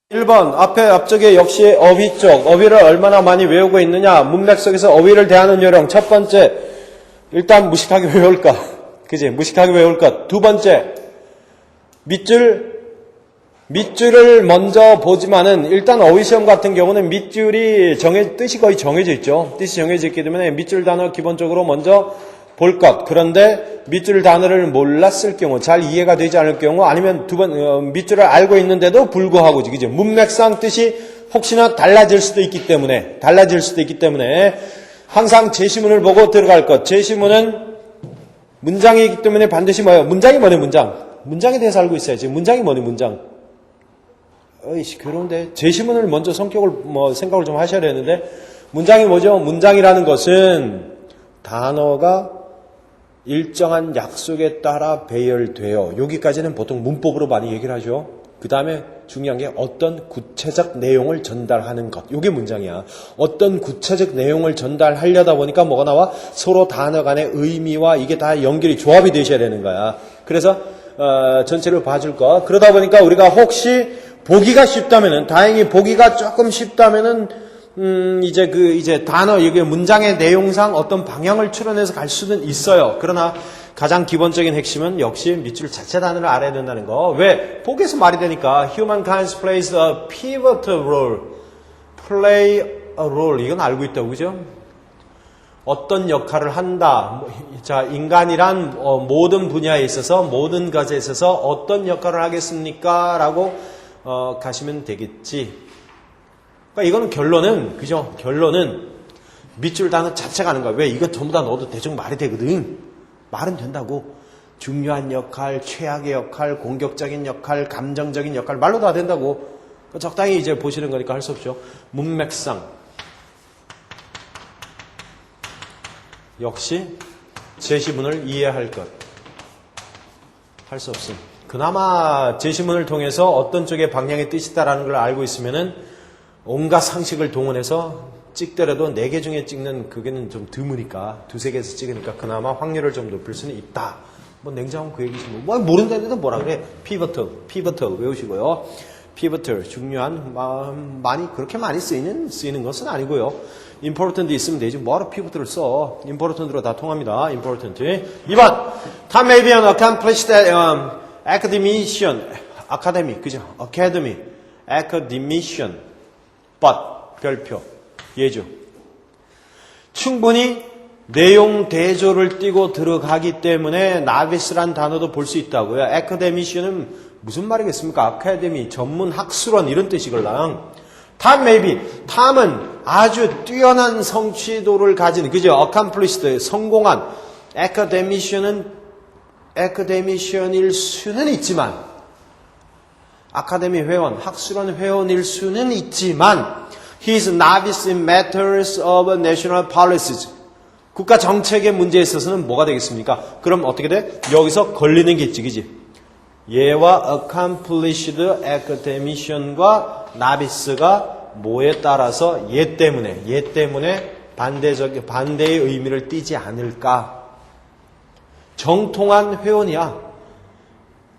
1번 앞쪽에 역시 어휘 쪽 어휘를 얼마나 많이 외우고 있느냐. 문맥 속에서 어휘를 대하는 요령. 첫 번째, 일단 무식하게 외울 것. 그지? 무식하게 외울 것. 두 번째, 밑줄을 먼저 보지만은 일단 어휘 시험 같은 경우는 밑줄이 뜻이 거의 정해져 있죠. 뜻이 정해져 있기 때문에 밑줄 단어 기본적으로 먼저 볼 것. 그런데 밑줄 단어를 몰랐을 경우, 잘 이해가 되지 않을 경우, 아니면 밑줄을 알고 있는데도 불구하고, 그죠? 문맥상 뜻이 혹시나 달라질 수도 있기 때문에, 항상 제시문을 보고 들어갈 것. 제시문은 문장이기 때문에 반드시 뭐예요? 문장이 뭐네, 문장. 문장에 대해서 알고 있어야지. 문장이 뭐네, 문장. 어이씨, 그런데 제시문을 먼저 생각을 좀 하셔야 되는데, 문장이 뭐죠? 문장이라는 것은 단어가 일정한 약속에 따라 배열돼요. 여기까지는 보통 문법으로 많이 얘기를 하죠. 그 다음에 중요한 게 어떤 구체적 내용을 전달하는 것. 이게 문장이야. 어떤 구체적 내용을 전달하려다 보니까 뭐가 나와? 서로 단어 간의 의미와 이게 다 연결이 조합이 되셔야 되는 거야. 그래서 전체를 봐줄 거. 그러다 보니까 우리가 혹시 보기가 쉽다면은, 다행히 보기가 조금 쉽다면은 이제 단어, 이게 문장의 내용상 어떤 방향을 추론해서 갈 수는 있어요. 그러나 가장 기본적인 핵심은 역시 밑줄 자체 단어를 알아야 된다는 거. 왜? 보기에서 말이 되니까 humankind plays a pivotal role. play a role. 이건 알고 있다고, 그죠? 어떤 역할을 한다. 자, 인간이란 모든 분야에 있어서, 모든 것에 있어서 어떤 역할을 하겠습니까? 라고 가시면 되겠지. 그러니까 이거는 결론은, 그죠? 결론은 밑줄 단어 자체가 하는 거야. 왜? 이거 전부 다 넣어도 대충 말이 되거든. 말은 된다고. 중요한 역할, 최악의 역할, 공격적인 역할, 감정적인 역할, 말로 다 된다고. 적당히 이제 보시는 거니까 할 수 없죠. 문맥상. 역시 제시문을 이해할 것. 할 수 없음. 그나마 제시문을 통해서 어떤 쪽의 방향의 뜻이 있다라는 걸 알고 있으면은 온갖 상식을 동원해서 찍더라도 4개 중에 찍는 그게는 좀 드무니까 2-3개에서 찍으니까 그나마 확률을 좀 높일 수는 있다. 뭐 냉정한 그 얘기지 뭐 모른다는데도 뭐라 그래. pivotal 외우시고요. pivotal 중요한 그렇게 많이 쓰이는 것은 아니고요. important 있으면 되지 뭐하러 pivotal을 써. important로 다 통합니다. important. 2번 Tom may be an accomplished academician. 그죠? academician. but 별표 예죠. 충분히 내용 대조를 띄고 들어가기 때문에 나비스란 단어도 볼 수 있다고요. academician은 무슨 말이겠습니까? 아카데미, 전문 학술원 이런 뜻이걸랑. Tom maybe. 탐은 아주 뛰어난 성취도를 가진, 그죠? accomplished, 성공한. academician일 수는 있지만 아카데미 회원, 학술원 회원일 수는 있지만 he is novice in matters of national policies. 국가 정책의 문제에 있어서는 뭐가 되겠습니까? 그럼 어떻게 돼? 여기서 걸리는 게 있지, 그지? 얘와 accomplished academician과 novice가 뭐에 따라서 얘 때문에 반대의 의미를 띠지 않을까? 정통한 회원이야.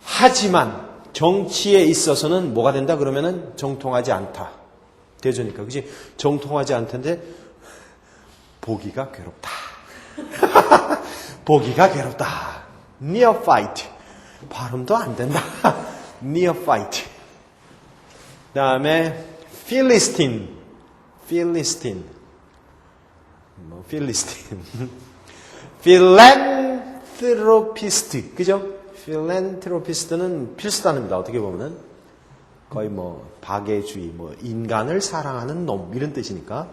하지만 정치에 있어서는 뭐가 된다 그러면은 정통하지 않다. 대조니까. 그지? 정통하지 않던데 보기가 괴롭다. 보기가 괴롭다. neophyte. 발음도 안 된다. neophyte. 그다음에 philistine. philanthropist. 그죠? 필란트로피스트는 필수단입니다. 어떻게 보면은 거의 박애주의, 인간을 사랑하는 놈 이런 뜻이니까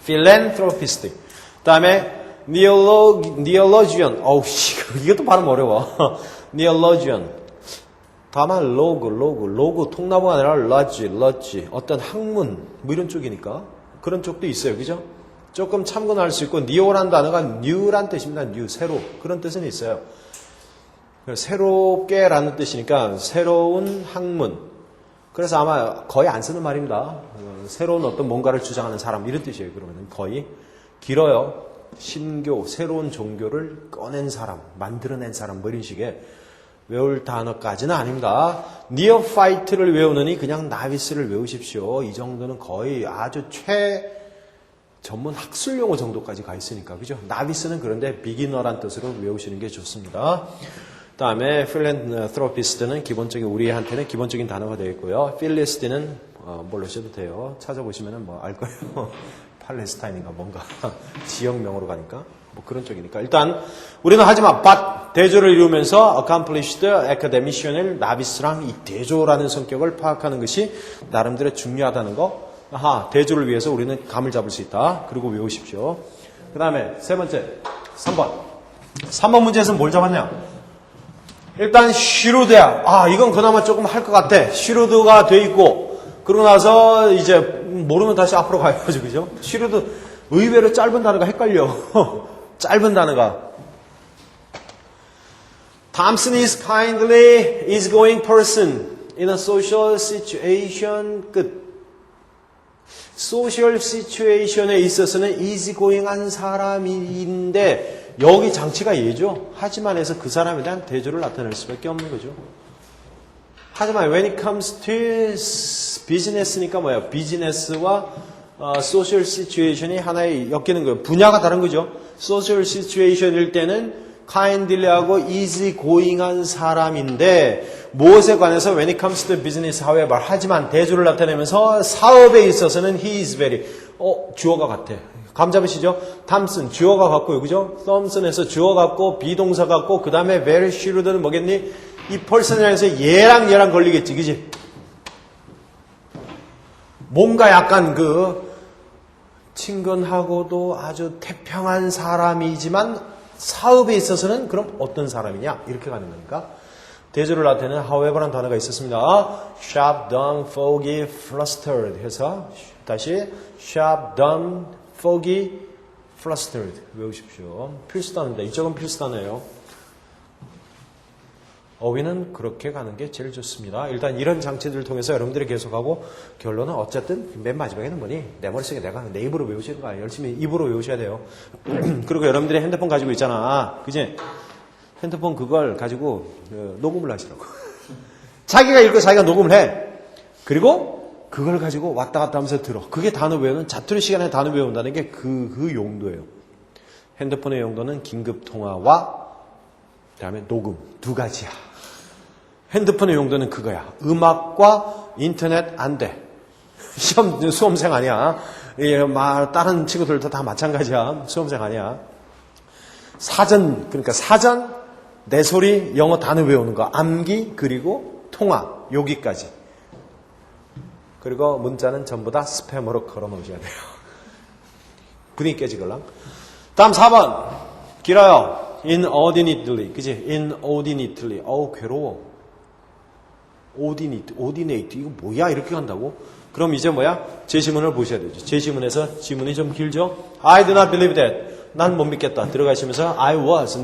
필란트로피스트. 그다음에 neologian. 이것도 발음 어려워. neologian. 다만 로그 통나무가 아니라 러지 어떤 학문 이런 쪽이니까 그런 쪽도 있어요. 그죠? 조금 참고할 수 있고 neo란 단어가 new란 뜻입니다. new 새로 그런 뜻은 있어요. 새롭게 라는 뜻이니까 새로운 학문. 그래서 아마 거의 안 쓰는 말입니다. 새로운 어떤 뭔가를 주장하는 사람 이런 뜻이에요. 그러면 거의 길어요. 신교, 새로운 종교를 꺼낸 사람, 만들어낸 사람 이런 식의 외울 단어까지는 아닙니다. neophyte를 외우느니 그냥 나비스를 외우십시오. 이 정도는 거의 아주 전문 학술 용어 정도까지 가 있으니까, 그죠? 나비스는 그런데 비기너란 뜻으로 외우시는 게 좋습니다. 그 다음에 필랜트로피스트는 기본적인, 우리한테는 기본적인 단어가 되어 있고요. 필리스틴은 모르셔도 돼요. 찾아보시면 뭐 알 거예요. 팔레스타인인가 뭔가 지역명으로 가니까 뭐 그런 쪽이니까. 일단 우리는 하지만 but 대조를 이루면서 accomplished academician을 나비스랑 이 대조라는 성격을 파악하는 것이 나름대로 중요하다는 거. 대조를 위해서 우리는 감을 잡을 수 있다. 그리고 외우십시오. 그 다음에 세 번째 3번 문제에서는 뭘 잡았냐? 일단 슈루드야. 이건 그나마 조금 할 것 같아. 슈루드가 돼 있고, 그러고 나서 이제 모르면 다시 앞으로 가야죠, 그죠? 슈루드 의외로 짧은 단어가 헷갈려. 짧은 단어가. Thompson is kindly easygoing person in a social situation. 끝. 소셜 시츄에이션에 있어서는 easygoing한 사람인데 여기 장치가 얘죠. 하지만 해서 그 사람에 대한 대조를 나타낼 수밖에 없는 거죠. 하지만 when it comes to business니까 뭐예요? 비즈니스와 소셜 시츄에이션이 하나의 엮이는 거예요. 분야가 다른 거죠. 소셜 시츄에이션일 때는 kindly하고 easygoing한 사람인데 무엇에 관해서 when it comes to business however 하지만 대조를 나타내면서 사업에 있어서는 he is very 주어가 같아. 감 잡으시죠? 탐슨 주어가 같고요. 그죠? 썸슨에서 주어 같고 비동사 같고 그 다음에 very shrewd는 뭐겠니? 이 person이라서 얘랑 걸리겠지. 그지? 뭔가 약간 친근하고도 아주 태평한 사람이지만 사업에 있어서는 그럼 어떤 사람이냐? 이렇게 가는 거니까. 대조를 나타내는 however라는 단어가 있었습니다. sharp, dumb, foggy, flustered 해서 다시 sharp, dumb, foggy, flustered 외우십시오. 필수 단어입니다. 이쪽은 필수 단어예요. 어휘는 그렇게 가는 게 제일 좋습니다. 일단 이런 장치들을 통해서 여러분들이 계속하고 결론은 어쨌든 맨 마지막에는 뭐니? 내 머릿속에 내가 내 입으로 외우시는 거야. 열심히 입으로 외우셔야 돼요. 그리고 여러분들이 핸드폰 가지고 있잖아. 그지? 핸드폰 그걸 가지고 녹음을 하시라고. 자기가 읽고 자기가 녹음을 해. 그리고 그걸 가지고 왔다 갔다 하면서 들어. 그게 단어 외우는 자투리 시간에 단어 외운다는 게 그 용도예요. 핸드폰의 용도는 긴급 통화와 그다음에 녹음 두 가지야. 핸드폰의 용도는 그거야. 음악과 인터넷 안 돼. 수험생 아니야. 다른 친구들도 다 마찬가지야. 수험생 아니야. 사전, 내 소리, 영어 단어 외우는 거, 암기, 그리고 통화, 여기까지. 그리고 문자는 전부 다 스팸으로 걸어 놓으셔야 돼요. 분위기 깨지걸랑. 다음 4번. 길어요. inordinately. 그지? inordinately. 괴로워. ordinate. 이거 뭐야? 이렇게 간다고? 그럼 이제 뭐야? 제시문을 보셔야 되죠. 제시문에서 지문이 좀 길죠? I do not believe that. 난 못 믿겠다. 들어가시면서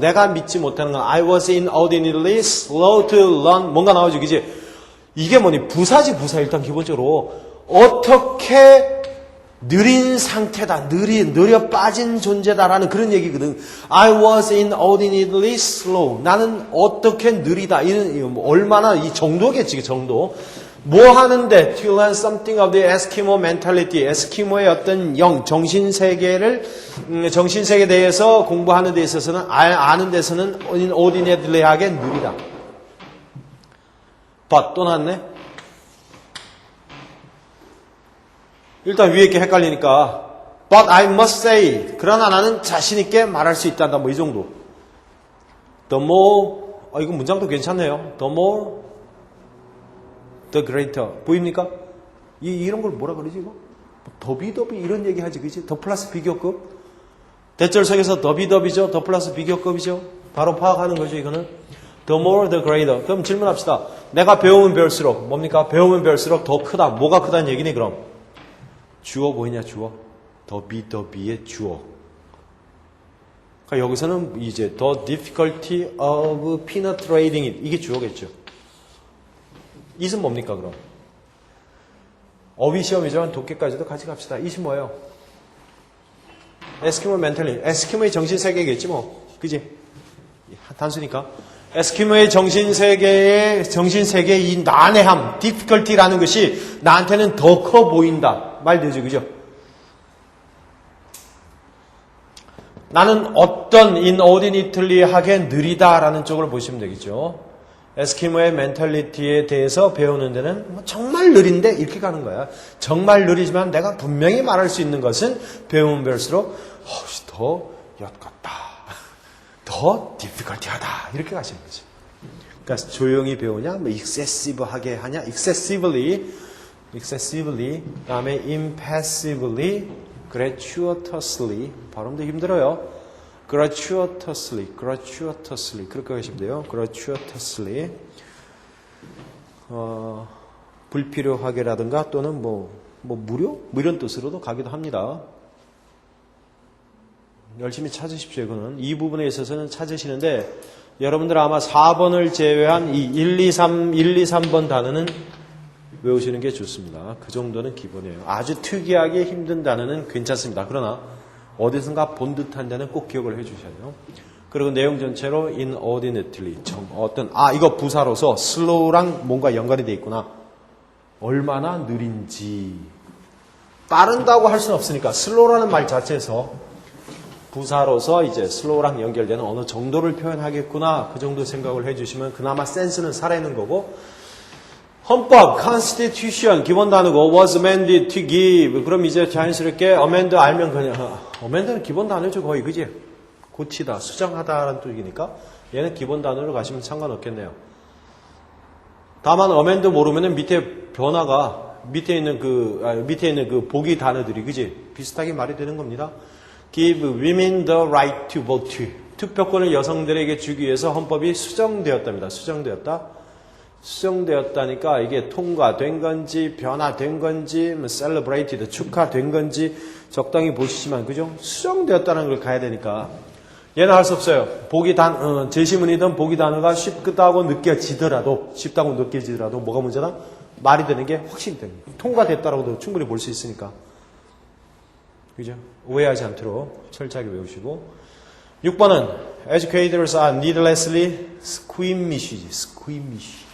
내가 믿지 못하는 건 I was inordinately slow to learn. 뭔가 나오죠. 그지? 이게 뭐니? 부사지, 부사. 일단 기본적으로 어떻게 느린 상태다. 느려 빠진 존재다라는 그런 얘기거든. I was inordinately slow. 나는 어떻게 느리다. 얼마나 이 정도겠지, 정도. 뭐 하는데? To learn something of the Eskimo mentality. 에스키모의 어떤 정신세계에 대해서 공부하는 데 있어서는, 아는 데서는 inordinately하게 느리다. 또 나왔네? 일단 위에 게 헷갈리니까 But I must say 그러나 나는 자신있게 말할 수 있단다. 뭐 이 정도. The more 이거 문장도 괜찮네요. The more the greater. 보입니까? 이런 걸 뭐라 그러지 이거? 더비 이런 얘기 하지 그지? 더 플러스 비교급. 대절석에서 더비죠. 더 플러스 비교급이죠. 바로 파악하는 거죠 이거는. The more the greater. 그럼 질문합시다. 내가 배우면 배울수록 뭡니까? 배우면 배울수록 더 크다. 뭐가 크다는 얘기네 그럼. 주어 보이냐 주어? 더비의 주어. 그러니까 여기서는 이제 the difficulty of penetrating it 이게 주어겠죠. it은 뭡니까 그럼? 어휘 시험이지만 독해까지도 같이 갑시다. it이 뭐예요? 에스키모 멘탈리. 에스키모의 정신세계겠지 뭐. 그지? 단수니까. 에스키모의 정신세계의 이 난해함, difficulty라는 것이 나한테는 더 커 보인다. 말 되죠, 그죠? 나는 어떤 inordinately하게 느리다라는 쪽을 보시면 되겠죠. 에스키모의 멘탈리티에 대해서 배우는 데는 뭐 정말 느린데 이렇게 가는 거야. 정말 느리지만 내가 분명히 말할 수 있는 것은 배우면 배울수록 더 엿같다. 더 difficulty하다. 이렇게 가시는 거죠. 그러니까 조용히 배우냐, 뭐 excessive하게 하냐, excessively, 그다음에 impassively, gratuitously, 발음도 힘들어요. gratuitously 그렇게 하시면 돼요. gratuitously, 불필요하게라든가 또는 뭐 무료? 뭐 이런 뜻으로도 가기도 합니다. 열심히 찾으십시오. 이거는 이 부분에 있어서는 찾으시는데 여러분들 아마 4번을 제외한 이 1, 2, 3번 단어는 외우시는 게 좋습니다. 그 정도는 기본이에요. 아주 특이하게 힘든 단어는 괜찮습니다. 그러나 어디선가 본 듯한 데는 꼭 기억을 해주셔야 돼요. 그리고 내용 전체로 inordinately, 이거 부사로서 slow랑 뭔가 연관이 돼 있구나. 얼마나 느린지. 빠른다고 할 수는 없으니까 slow라는 말 자체에서 부사로서 이제 slow랑 연결되는 어느 정도를 표현하겠구나. 그 정도 생각을 해주시면 그나마 센스는 살아있는 거고, 헌법, constitution, 기본 단어고, was amended to give. 그럼 이제 자연스럽게 amend 알면 그냥, amend는 기본 단어죠, 거의, 그지? 고치다, 수정하다라는 뜻이니까, 얘는 기본 단어로 가시면 상관없겠네요. 다만, amend 모르면은 밑에 변화가, 밑에 있는 그 보기 단어들이, 그지? 비슷하게 말이 되는 겁니다. Give women the right to vote. 투표권을 여성들에게 주기 위해서 헌법이 수정되었답니다. 수정되었다니까 이게 통과된 건지 변화된 건지 celebrated 축하된 건지 적당히 보시지만 그죠? 수정되었다는 걸 가야 되니까 얘는 할 수 없어요. 제시문이든 보기 단어가 쉽다고 느껴지더라도 뭐가 문제다? 말이 되는 게 확실히 됩니다. 통과됐다라고도 충분히 볼 수 있으니까. 그죠? 오해하지 않도록 철저하게 외우시고 6번은 educators are needlessly squeamish.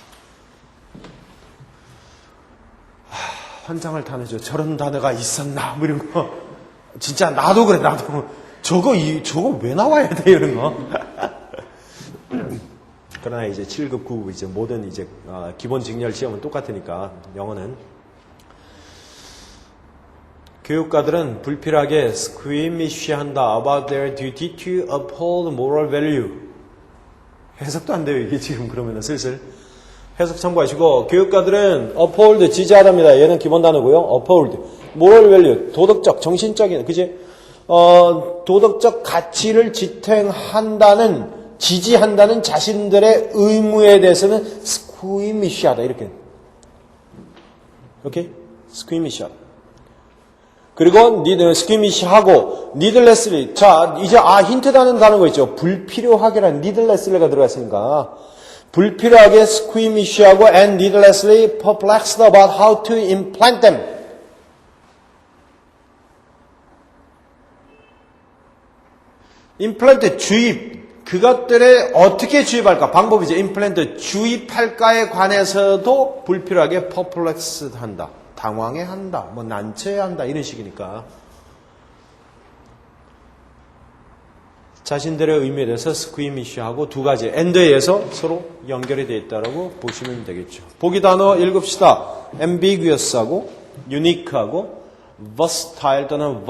환장을 타는죠. 저런 단어가 있었나? 뭐 이런 거. 진짜 나도 그래, 나도. 저거 왜 나와야 돼? 이런 거. 그러나 이제 7급, 9급, 이제 모든 이제, 기본 직렬 시험은 똑같으니까, 영어는. 교육가들은 불필요하게 squeamish 한다. about their duty to uphold moral value. 해석도 안 돼요, 이게 지금 그러면은 슬슬. 해석 참고하시고, 교육가들은 uphold, 지지하답니다. 얘는 기본 단어고요. uphold, moral value, 도덕적, 정신적인, 그지? 도덕적 가치를 지지한다는 자신들의 의무에 대해서는 squeamish하다. 이렇게. 오케이? squeamish하다. 그리고 squeamish하고, needlessly. 자, 이제 힌트다는 단어가 있죠. 불필요하게라는 needlessly가 들어갔으니까. 불필요하게 squeamish하고 and needlessly perplexed about how to implant them. implant, 주입. 그것들에 어떻게 주입할까? 방법이죠. implant, 주입할까에 관해서도 불필요하게 perplexed 한다. 당황해한다. 뭐 난처해한다. 이런 식이니까. 자신들의 의미에 대해서 squeamish하고 두 가지 and에 의해서 서로 연결이 되어 있다고 보시면 되겠죠. 보기 단어 읽읍시다. ambiguous하고 unique하고 versatile 또는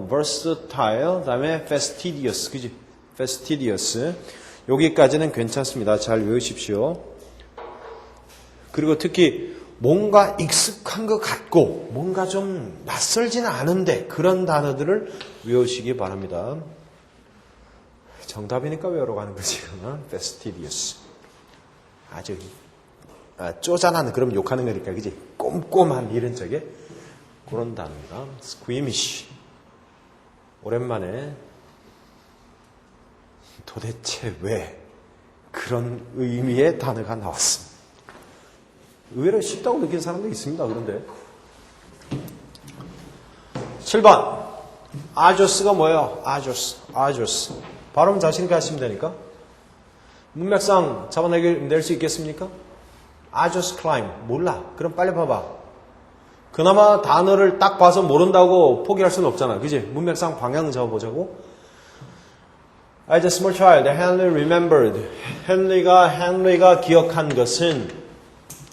versatile 그다음에 fastidious, 그지? fastidious. 여기까지는 괜찮습니다. 잘 외우십시오. 그리고 특히 뭔가 익숙한 것 같고 뭔가 좀 낯설지는 않은데 그런 단어들을 외우시기 바랍니다. 정답이니까 외우러 가는 거지. fastidious. 아주 쪼잔한, 그럼 욕하는 거니까, 그지? 꼼꼼한 이런 쪽에 그런 단어입니다. squeamish. 오랜만에 도대체 왜 그런 의미의 단어가 나왔습니다. 의외로 쉽다고 느끼는 사람도 있습니다. 그런데 7번 아조스가 뭐예요? 아조스. 발음 자신 있게 하시면 되니까. 문맥상 잡아낼 수 있겠습니까? I just climb. 몰라. 그럼 빨리 봐봐. 그나마 단어를 딱 봐서 모른다고 포기할 수는 없잖아. 그지? 문맥상 방향 잡아보자고. As a small child, Henry remembered. 헨리가 기억한 것은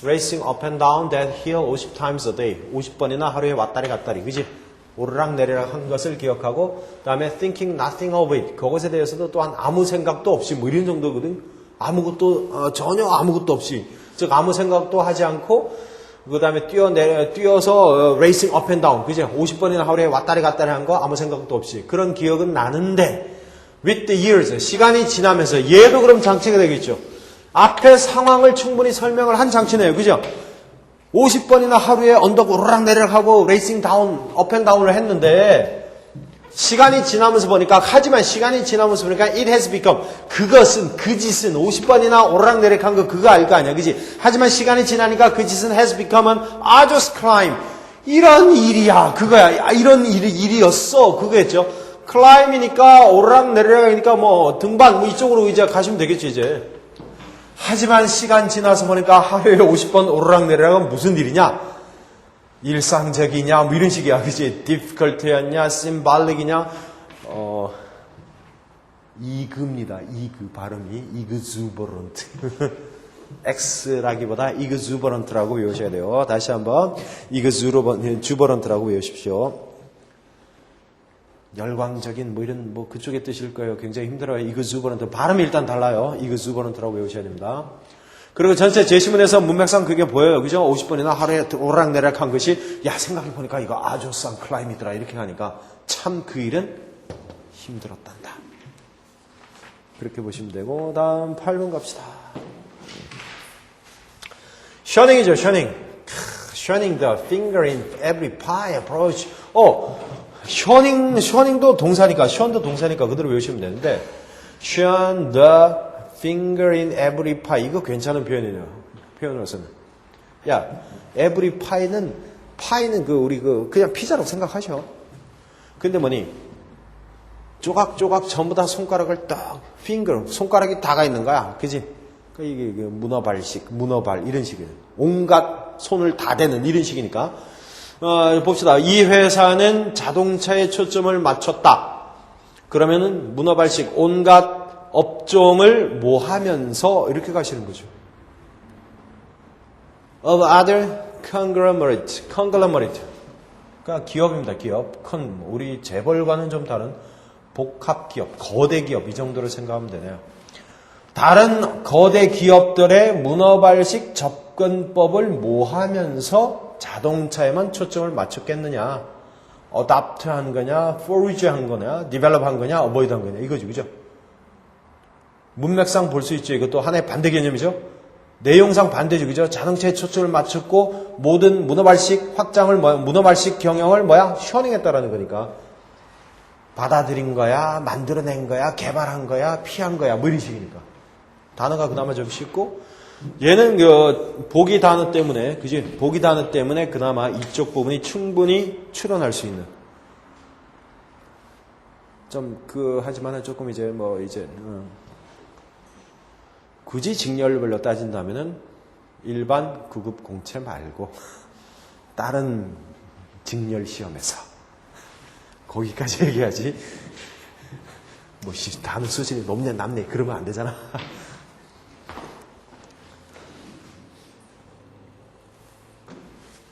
racing up and down that hill 50 times a day. 50번이나 하루에 왔다리 갔다리. 그지? 오르락 내리락 한 것을 기억하고, 그 다음에 thinking nothing of it. 그것에 대해서도 또한 아무 생각도 없이, 뭐 이런 정도거든. 전혀 아무것도 없이. 즉, 아무 생각도 하지 않고, 그 다음에 뛰어서 racing up and down. 그죠? 50번이나 하루에 왔다리 갔다리 한 거 아무 생각도 없이. 그런 기억은 나는데, with the years. 시간이 지나면서, 얘도 그럼 장치가 되겠죠. 앞에 상황을 충분히 설명을 한 장치네요. 그죠? 50번이나 하루에 언덕 오르락 내리락 하고 레이싱 다운, 업 앤 다운을 했는데 시간이 지나면서 보니까 it has become 그것은 그 짓은 50번이나 오르락 내리락 한 거 그거 알 거 아니야. 그지? 하지만 시간이 지나니까 그 짓은 has become은 I just climb. 이런 일이야. 그거야. 이런 일이었어. 그거였죠. climb이니까 오르락 내리락이니까 뭐 등반 뭐 이쪽으로 이제 가시면 되겠죠, 이제. 하지만 시간 지나서 보니까 하루에 50번 오르락내리락은 무슨 일이냐? 일상적이냐? 뭐 이런 식이야. 그치? difficult였냐? symbolic이냐? 이그입니다. 이그 발음이. exuberant. X라기보다 exuberant라고 외우셔야 돼요. 다시 한번 exuberant라고 외우십시오. 열광적인 뭐 이런 뭐 그쪽의 뜻일 거예요. 굉장히 힘들어요. exuberant 발음이 일단 달라요. exuberant라고 외우셔야 됩니다. 그리고 전체 제시문에서 문맥상 그게 보여요. 그죠? 50번이나 하루에 오르락내리락 한 것이 야 생각해보니까 이거 아주 싼 클라임이더라 이렇게 하니까 참 그 일은 힘들었단다. 그렇게 보시면 되고 다음 8번 갑시다. shunnings이죠. shunning the finger in every pie approach. shunnings도 동사니까, shun도 동사니까 그대로 외우시면 되는데, shun the finger in every pie. 이거 괜찮은 표현이에요. 표현으로서는. 야, every pie는 우리 그냥 피자라고 생각하셔. 근데 뭐니? 조각조각 전부 다 손가락을 딱, finger, 손가락이 다가 있는 거야. 그지? 이게 문어발, 이런 식이에요. 온갖 손을 다 대는 이런 식이니까. 봅시다. 이 회사는 자동차에 초점을 맞췄다. 그러면은 문어발식 온갖 업종을 모하면서 이렇게 가시는 거죠. Of other conglomerate. 그러니까 기업입니다. 기업. 우리 재벌과는 좀 다른 복합기업, 거대 기업 이 정도로 생각하면 되네요. 다른 거대 기업들의 문어발식 접근법을 모하면서 자동차에만 초점을 맞췄겠느냐? 어답트 한 거냐? 포리지 한 거냐? 디벨롭 한 거냐? 어보이드 한 거냐? 이거죠. 그죠? 문맥상 볼 수 있죠. 이것도 하나의 반대 개념이죠. 내용상 반대죠. 그죠? 자동차에 초점을 맞췄고 모든 문어발식 확장을 문어발식 경영을 셔닝했다라는 거니까. 받아들인 거야? 만들어낸 거야? 개발한 거야? 피한 거야? 뭐 이런 식이니까. 단어가 그나마 좀 쉽고 얘는 보기 단어 때문에, 그지? 보기 단어 때문에 그나마 이쪽 부분이 충분히 추론할 수 있는. 하지만은 조금 굳이 직렬별로 따진다면은 일반 구급 공채 말고 다른 직렬 시험에서 거기까지 얘기하지. 단어 수준이 높네, 남네. 그러면 안 되잖아.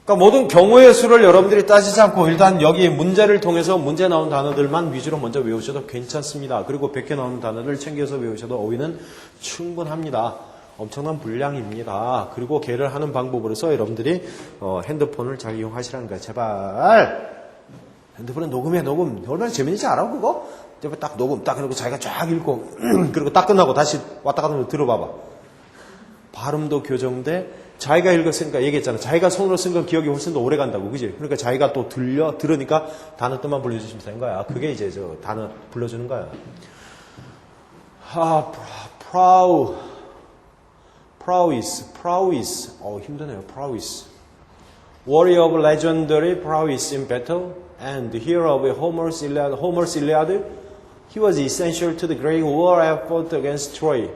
그러니까 모든 경우의 수를 여러분들이 따지지 않고 일단 여기 문제를 통해서 문제 나온 단어들만 위주로 먼저 외우셔도 괜찮습니다. 그리고 100개 나오는 단어를 챙겨서 외우셔도 어휘는 충분합니다. 엄청난 분량입니다. 그리고 걔를 하는 방법으로서 여러분들이 핸드폰을 잘 이용하시라는 거야. 제발. 핸드폰에 녹음해, 녹음. 얼마나 재밌는지 알아, 그거? 딱 녹음, 딱 해놓고 자기가 쫙 읽고, 그리고 딱 끝나고 다시 왔다 갔다 들어봐봐. 발음도 교정돼. 자기가 읽었으니까 얘기했잖아. 자기가 손으로 쓴 건 기억이 훨씬 더 오래 간다고, 그지? 그러니까 자기가 또 들으니까 단어 뜻만 불러주시면 되는 거야. 그게 이제 단어 불러주는 거야. prowess. 힘드네요. prowess. Warrior of legendary prowess in battle and hero of Homer's Iliad. He was essential to the great war effort against Troy.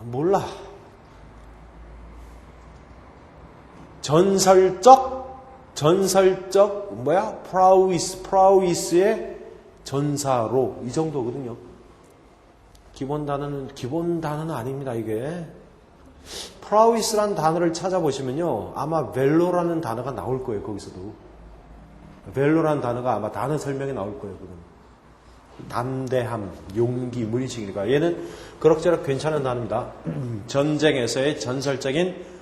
몰라. 전설적 뭐야? 프라우이스의 전사로 이 정도거든요. 기본 단어는 아닙니다. 이게 프라우이스라는 단어를 찾아보시면요, 아마 벨로라는 단어가 나올 거예요. 거기서도 벨로라는 단어가 아마 단어 설명에 나올 거예요. 그건 담대함, 용기, 뭐 이런 식이니까 얘는 그럭저럭 괜찮은 단어입니다. 전쟁에서의 전설적인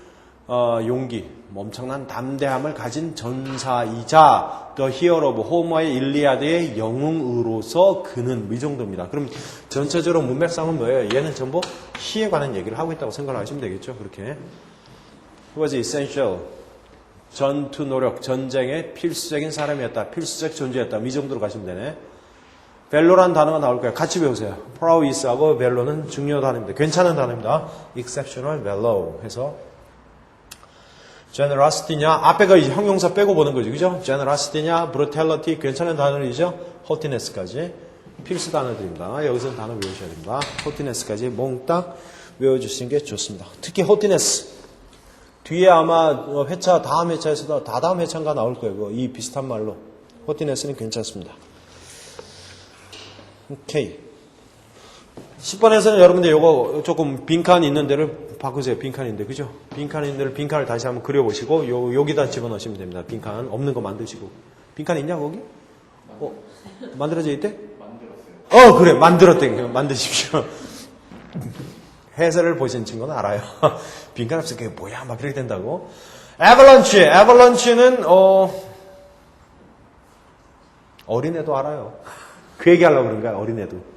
용기, 엄청난 담대함을 가진 전사이자 The Hero of 호머의 일리아드의 영웅으로서 그는 이 정도입니다. 그럼 전체적으로 문맥상은 뭐예요? 얘는 전부 희에 관한 얘기를 하고 있다고 생각하시면 되겠죠. 그렇게. He was essential. 전투 노력, 전쟁의 필수적인 사람이었다. 필수적 존재였다. 이 정도로 가시면 되네. 벨로라는 단어가 나올 거예요. 같이 배우세요. 프라우이스하고 벨로는 중요 단어입니다. 괜찮은 단어입니다. exceptional, bellow 해서 generosity냐, 앞에가 이제 형용사 빼고 보는 거죠. 그죠? generosity냐, brutality, 괜찮은 단어이죠? haughtiness까지. 필수 단어들입니다. 여기서는 단어 외우셔야 됩니다. haughtiness까지 몽땅 외워주시는 게 좋습니다. 특히 haughtiness. 뒤에 아마 회차, 다음 회차에서도, 다다음 회차인가 나올 거예요. 이 비슷한 말로. haughtiness는 괜찮습니다. 오케이. 10번에서는 여러분들 요거 조금 빈칸 있는 데를 바꾸세요. 빈칸인데, 그죠? 빈칸 있는 데를 빈칸을 다시 한번 그려보시고, 여기다 집어넣으시면 됩니다. 빈칸. 없는 거 만드시고. 빈칸 있냐, 거기? 만들어져 있대? 만들었어요. 그래. 만들었대. 만드십시오. 해설을 보신 친구는 알아요. 빈칸 없으면 그게 뭐야? 막 그렇게 된다고. 에벌런치는, 어린애도 알아요. 그 얘기 하려고 그런 거야, 어린애도.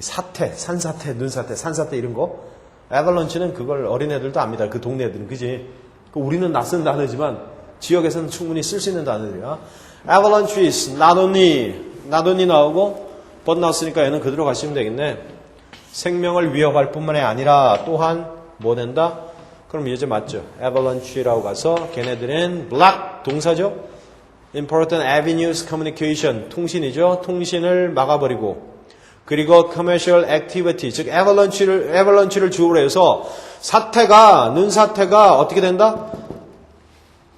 사태, 산사태, 눈사태, 산사태 이런 거. 에벌런치는 그걸 어린애들도 압니다. 그 동네 애들은. 그지? 우리는 낯선 단어지만 지역에서는 충분히 쓸 수 있는 단어들이야. Avalanche is not only 나오고 but 나왔으니까 얘는 그대로 가시면 되겠네. 생명을 위협할 뿐만이 아니라 또한 뭐 된다? 그럼 이제 맞죠. Avalanche라고 가서 걔네들은 block 동사죠. Important avenues communication 통신이죠. 통신을 막아버리고 그리고 commercial activity 즉 avalanche를 주로 해서 눈사태가 어떻게 된다?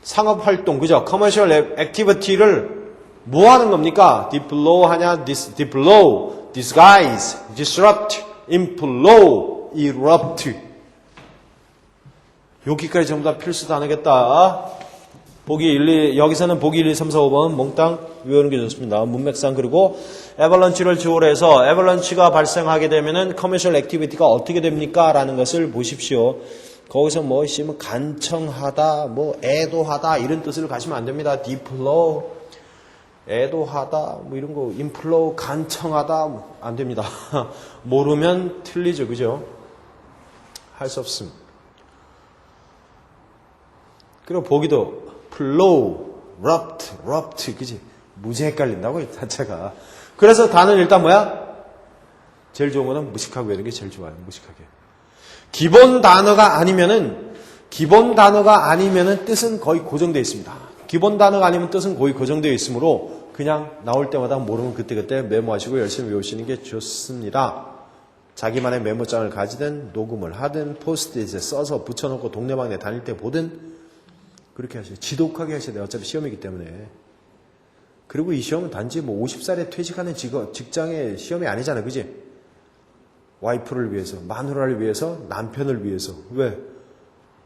상업활동 그죠? commercial activity를 뭐 하는 겁니까? deploy 하냐? deploy, disguise, disrupt, implow, erupt 여기까지 전부 다 필수 단어겠다. 여기서는 보기 1, 2, 3, 4, 5번 몽땅 외우는 게 좋습니다. 문맥상 그리고 에벌런치를 주어로 해서 에벌런치가 발생하게 되면은 커머셜 액티비티가 어떻게 됩니까? 라는 것을 보십시오. 거기서 뭐 있으면 간청하다, 뭐 애도하다 이런 뜻을 가시면 안 됩니다. 디플로우, 애도하다, 뭐 이런 거 인플로우, 간청하다 안 됩니다. 모르면 틀리죠, 그죠? 할 수 없음. 그리고 보기도 flow, rupt, 그지? 무지 헷갈린다고, 이 자체가. 그래서 단어는 일단 뭐야? 제일 좋은 거는 무식하고 외우는 게 제일 좋아요, 무식하게. 기본 단어가 아니면은 뜻은 거의 고정되어 있습니다. 기본 단어가 아니면 뜻은 거의 고정되어 있으므로 그냥 나올 때마다 모르면 그때그때 메모하시고 열심히 외우시는 게 좋습니다. 자기만의 메모장을 가지든 녹음을 하든 포스트잇에 써서 붙여놓고 동네방네 다닐 때 보든 그렇게 하셔요. 지독하게 하셔야 돼요. 어차피 시험이기 때문에. 그리고 이 시험은 단지 뭐 50살에 퇴직하는 직장의 시험이 아니잖아. 그지? 와이프를 위해서, 마누라를 위해서, 남편을 위해서. 왜?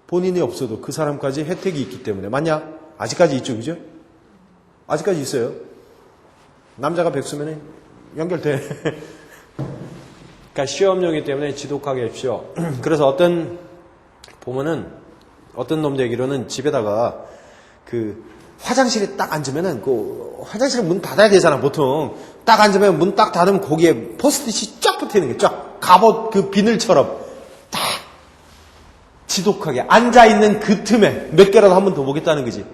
본인이 없어도 그 사람까지 혜택이 있기 때문에. 맞냐? 아직까지 있죠. 그죠? 아직까지 있어요. 남자가 백수면 연결돼. 그러니까 시험용이기 때문에 지독하게 하십시오. 그래서 어떤 놈들 얘기로는 집에다가 화장실에 딱 앉으면은 화장실 문 닫아야 되잖아 보통. 딱 앉으면 문 딱 닫으면 거기에 포스트잇이 쫙 붙어 있는 게 쫙 갑옷 비늘처럼 딱 지독하게 앉아 있는 그 틈에 몇 개라도 한 번 더 보겠다는 거지.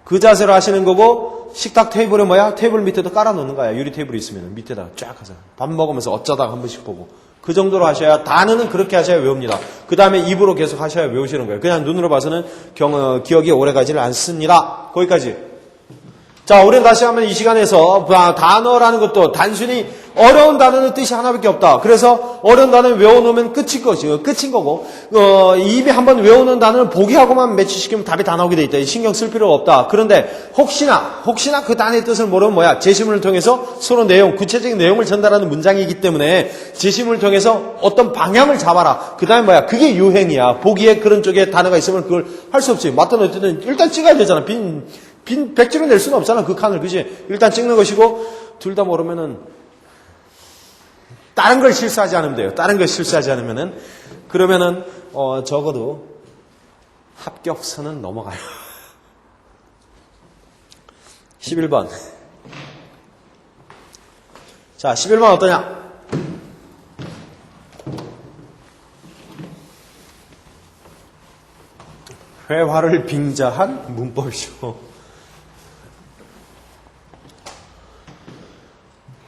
그 자세로 하시는 거고 식탁 테이블에 테이블 밑에도 깔아놓는 거야. 유리 테이블이 있으면 밑에다 쫙 하자. 밥 먹으면서 어쩌다가 한 번씩 보고. 그 정도로 하셔야, 단어는 그렇게 하셔야 외웁니다. 그 다음에 입으로 계속 하셔야 외우시는 거예요. 그냥 눈으로 봐서는 기억이 오래 가지를 않습니다. 거기까지. 자, 우리는 다시 한번 이 시간에서 단어라는 것도 단순히 어려운 단어는 뜻이 하나밖에 없다. 그래서 어려운 단어를 외워놓으면 끝인 거고, 이미 한번 외우는 단어는 보기하고만 매치시키면 답이 다 나오게 돼 있다. 신경 쓸 필요가 없다. 그런데 혹시나 그 단어의 뜻을 모르면 뭐야? 제시문을 통해서 서로 구체적인 내용을 전달하는 문장이기 때문에 제시문을 통해서 어떤 방향을 잡아라. 그 다음에 뭐야? 그게 유행이야. 보기에 그런 쪽에 단어가 있으면 그걸 할 수 없지. 맞든 어쨌든 일단 찍어야 되잖아. 빈 백지로 낼 수는 없잖아. 그 칸을. 그지? 일단 찍는 것이고, 둘 다 모르면은, 다른 걸 실수하지 않으면 돼요. 다른 걸 실수하지 않으면은, 그러면은, 적어도 합격선은 넘어가요. 11번. 자, 11번 어떠냐? 회화를 빙자한 문법이죠.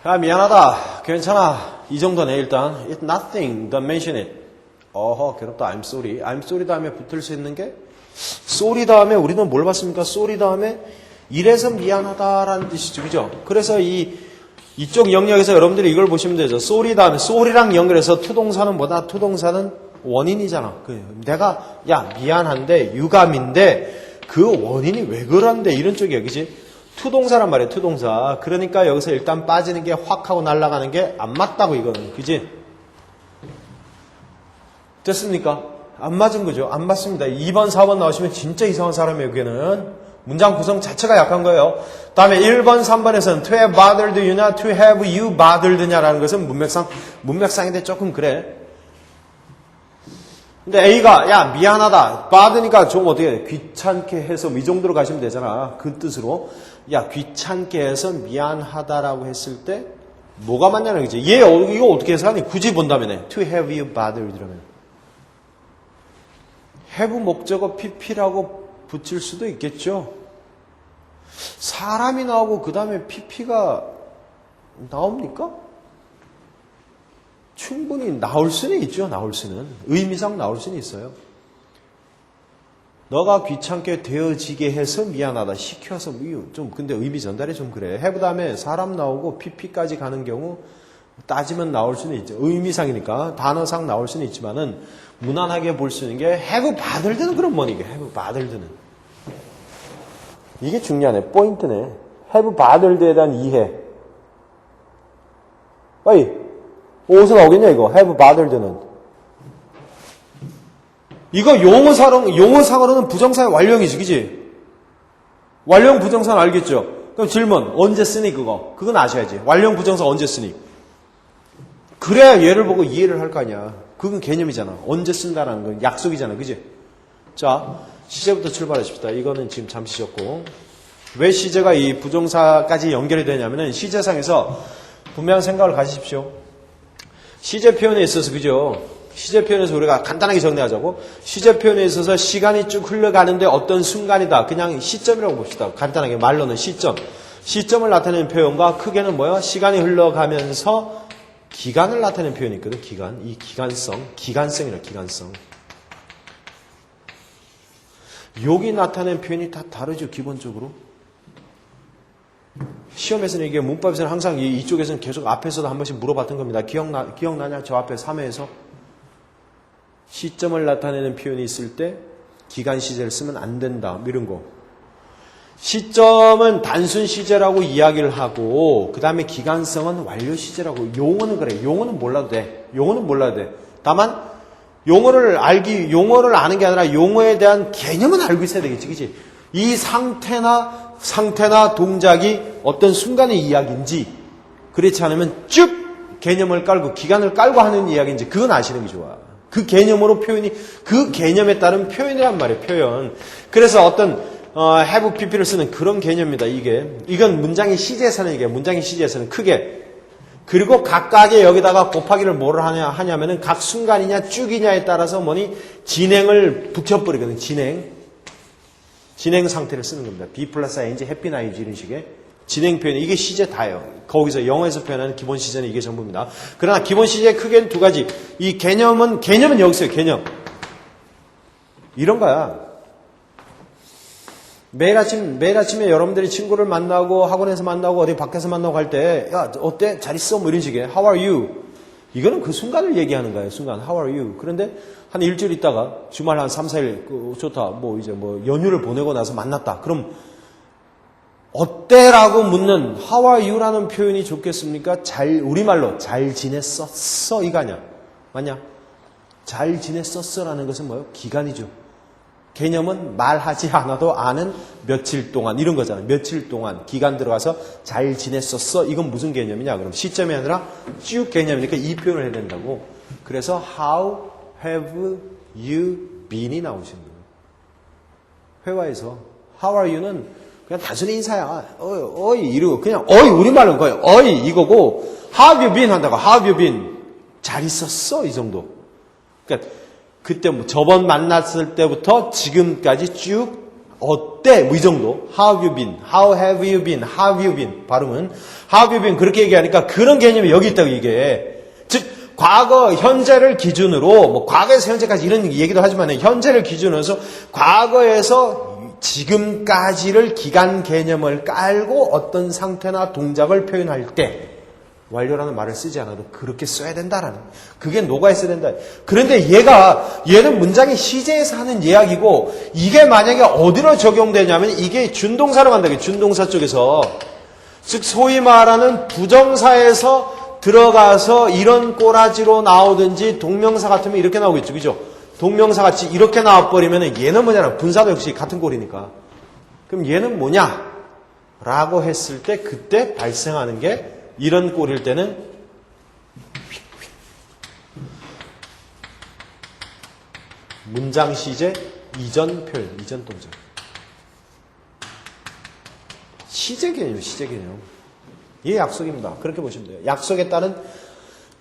야, 미안하다. 괜찮아. 이 정도네, 일단. It's nothing. Don't mention it. 어허, 괴롭다. I'm sorry. I'm sorry 다음에 붙을 수 있는 게, sorry 다음에 우리는 뭘 봤습니까? sorry 다음에 이래서 미안하다라는 뜻이죠. 그죠? 그래서 이쪽 영역에서 여러분들이 이걸 보시면 되죠. sorry 다음에, sorry랑 연결해서 투동사는 뭐다? 투동사는 원인이잖아. 내가, 야, 미안한데, 유감인데, 그 원인이 왜 그런데? 이런 쪽이야. 그지? 투동사란 말이에요. 투동사. 그러니까 여기서 일단 빠지는 게 확 하고 날아가는 게 안 맞다고 이거는. 그지? 됐습니까? 안 맞은 거죠. 안 맞습니다. 2번, 4번 나오시면 진짜 이상한 사람이에요. 여기는. 문장 구성 자체가 약한 거예요. 다음에 1번, 3번에서는 to have bothered you나 to have you bothered냐라는 것은 문맥상인데 조금 그래. 근데 A가 야 미안하다. bothe니까 좀 어떻게 해? 귀찮게 해서 이 정도로 가시면 되잖아. 그 뜻으로. 야 귀찮게 해서 미안하다라고 했을 때 뭐가 맞냐는 거지. 얘 이거 어떻게 해서 하니? 굳이 본다면 to have you bothered 이러면 have 목적어 pp라고 붙일 수도 있겠죠. 사람이 나오고 그 다음에 pp가 나옵니까? 충분히 나올 수는 있죠. 나올 수는. 의미상 나올 수는 있어요. 너가 귀찮게 되어지게 해서 미안하다. 시켜서 좀 근데 의미 전달이 좀 그래. have 다음에 사람 나오고 pp까지 가는 경우 따지면 나올 수는 있죠. 의미상이니까 단어상 나올 수는 있지만은 무난하게 볼 수 있는 게 have bothered는 그럼 뭐니? have bothered는 이게 중요하네. 포인트네. have bothered에 대한 이해. 어이 어디서 나오겠냐 이거. have bothered는 이거 용어상으로는 부정사의 완료형이지, 그지? 완료형 부정사는 알겠죠? 그럼 질문, 언제 쓰니, 그거? 그건 아셔야지. 완료형 부정사 언제 쓰니? 그래야 얘를 보고 이해를 할 거 아니야. 그건 개념이잖아. 언제 쓴다라는 건 약속이잖아, 그지? 자, 시제부터 출발하십시다. 이거는 지금 잠시 쉬었고. 왜 시제가 이 부정사까지 연결이 되냐면은 시제상에서 분명한 생각을 가지십시오. 시제 표현에 있어서, 그죠? 시제 표현에서 우리가 간단하게 정리하자고. 시제 표현에 있어서 시간이 쭉 흘러가는데 어떤 순간이다. 그냥 시점이라고 봅시다. 간단하게 말로는 시점. 시점을 나타내는 표현과 크게는 뭐야? 시간이 흘러가면서 기간을 나타내는 표현이 있거든. 기간. 이 기간성이라 기간성. 여기 나타내는 표현이 다 다르죠. 기본적으로. 시험에서는 이게 문법에서는 항상 이쪽에서는 계속 앞에서도 한 번씩 물어봤던 겁니다. 기억나냐? 저 앞에 3회에서 시점을 나타내는 표현이 있을 때 기간 시제를 쓰면 안 된다. 이런 거. 시점은 단순 시제라고 이야기를 하고 그 다음에 기간성은 완료 시제라고. 용어는 그래. 용어는 몰라도 돼. 용어는 몰라도 돼. 다만 용어를 아는 게 아니라 용어에 대한 개념은 알고 있어야 되겠지. 그치? 이 상태나 동작이 어떤 순간의 이야기인지 그렇지 않으면 쭉 개념을 깔고 기간을 깔고 하는 이야기인지 그건 아시는 게 좋아. 그 개념으로 그 개념에 따른 표현이란 말이에요, 표현. 그래서 어떤, have pp를 쓰는 그런 개념입니다, 이건 문장의 시제에서는 문장의 시제에서는 크게. 그리고 각각의 여기다가 곱하기를 뭐를 하냐면은 각 순간이냐 쭉이냐에 따라서 진행을 붙여버리거든, 진행 상태를 쓰는 겁니다. be 플러스 ing, happy ing 이런 식의. 진행 표현, 이게 시제 다예요. 거기서 영어에서 표현하는 기본 시제는 이게 전부입니다. 그러나 기본 시제의 크게는 두 가지. 이 개념은 여기 있어요, 개념. 이런 거야. 매일 아침에 여러분들이 친구를 만나고 학원에서 만나고 어디 밖에서 만나고 할 때, 야, 어때? 잘 있어? 뭐 이런 식의 How are you? 이거는 그 순간을 얘기하는 거예요. 순간. How are you? 그런데 한 일주일 있다가 주말 한 3, 4일 좋다. 뭐 이제 뭐 연휴를 보내고 나서 만났다. 그럼 어때? 라고 묻는 How are you? 라는 표현이 좋겠습니까? 우리말로 잘 지냈었어? 이거 아니야. 맞냐? 잘 지냈었어? 라는 것은 뭐예요? 기간이죠. 개념은 말하지 않아도 아는 며칠 동안 이런 거잖아요. 며칠 동안 기간 들어가서 잘 지냈었어? 이건 무슨 개념이냐? 그럼 시점이 아니라 쭉 개념이니까 이 표현을 해야 된다고. 그래서 How have you been이 나오시는 거예요. 회화에서 How are you는 그냥 단순히 인사야. 어이 이러고 그냥 어이 우리말로 거예요. 어이 이거고 How have you been 한다고. How have you been? 잘 있었어? 이 정도. 그러니까 그때 뭐 저번 만났을 때부터 지금까지 쭉 어때? 뭐 이 정도. How have you been? How have you been? How have you been? 발음은 How have you been? 그렇게 얘기하니까 그런 개념이 여기 있다고 이게. 즉 과거, 현재를 기준으로 뭐 과거에서 현재까지 이런 얘기도 하지만 현재를 기준으로 해서 과거에서 지금까지를 기간 개념을 깔고 어떤 상태나 동작을 표현할 때 완료라는 말을 쓰지 않아도 그렇게 써야 된다라는 그게 녹아 있어야 된다. 그런데 얘는 문장이 시제에서 하는 이야기고 이게 만약에 어디로 적용되냐면 이게 준동사로 간다. 준동사 쪽에서 즉 소위 말하는 부정사에서 들어가서 이런 꼬라지로 나오든지 동명사 같으면 이렇게 나오겠죠. 그죠? 동명사 같이 이렇게 나와버리면 얘는 뭐냐면 분사도 역시 같은 꼴이니까. 그럼 얘는 뭐냐? 라고 했을 때 그때 발생하는 게 이런 꼴일 때는 문장 시제 이전 표현, 이전 동작. 시제 개념이에요, 시제 개념. 이게 약속입니다. 그렇게 보시면 돼요. 약속에 따른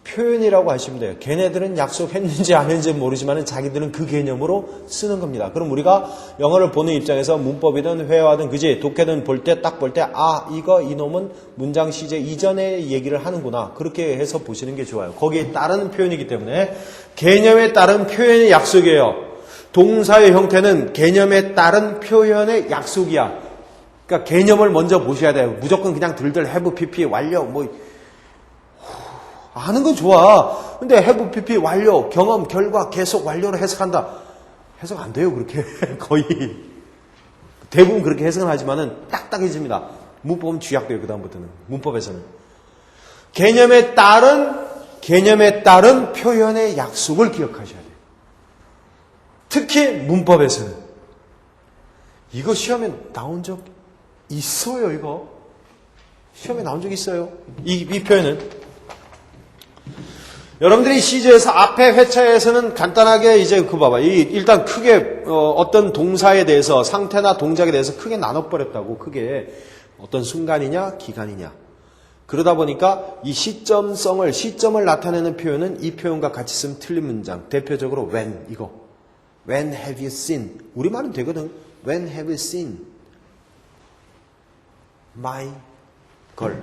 표현이라고 하시면 돼요. 걔네들은 약속했는지 안 했는지 모르지만 자기들은 그 개념으로 쓰는 겁니다. 그럼 우리가 영어를 보는 입장에서 문법이든 회화든 그지 독해든 볼 때 딱 볼 때 이놈은 문장 시제 이전에 얘기를 하는구나. 그렇게 해서 보시는 게 좋아요. 거기에 따른 표현이기 때문에 개념에 따른 표현의 약속이에요. 동사의 형태는 개념에 따른 표현의 약속이야. 그러니까 개념을 먼저 보셔야 돼요. 무조건 그냥 들들 have, pp, 완료 아는 건 좋아. 근데 have, pp, 완료, 경험, 결과, 계속, 완료로 해석한다. 해석 안 돼요, 그렇게. 거의. 대부분 그렇게 해석은 하지만은 딱딱해집니다. 문법은 쥐약돼요, 그다음부터는. 문법에서는. 개념에 따른 표현의 약속을 기억하셔야 돼요. 특히 문법에서는. 이거 시험에 나온 적 있어요, 이거. 시험에 나온 적 있어요. 이 표현은. 여러분들이 시제에서 앞에 회차에서는 간단하게 이제 일단 크게 어떤 동사에 대해서 상태나 동작에 대해서 크게 나눠버렸다고. 크게 어떤 순간이냐 기간이냐. 그러다 보니까 이 시점을 나타내는 표현은 이 표현과 같이 쓰면 틀린 문장. 대표적으로 when 이거. When have you seen? 우리말은 되거든. When have you seen my girl?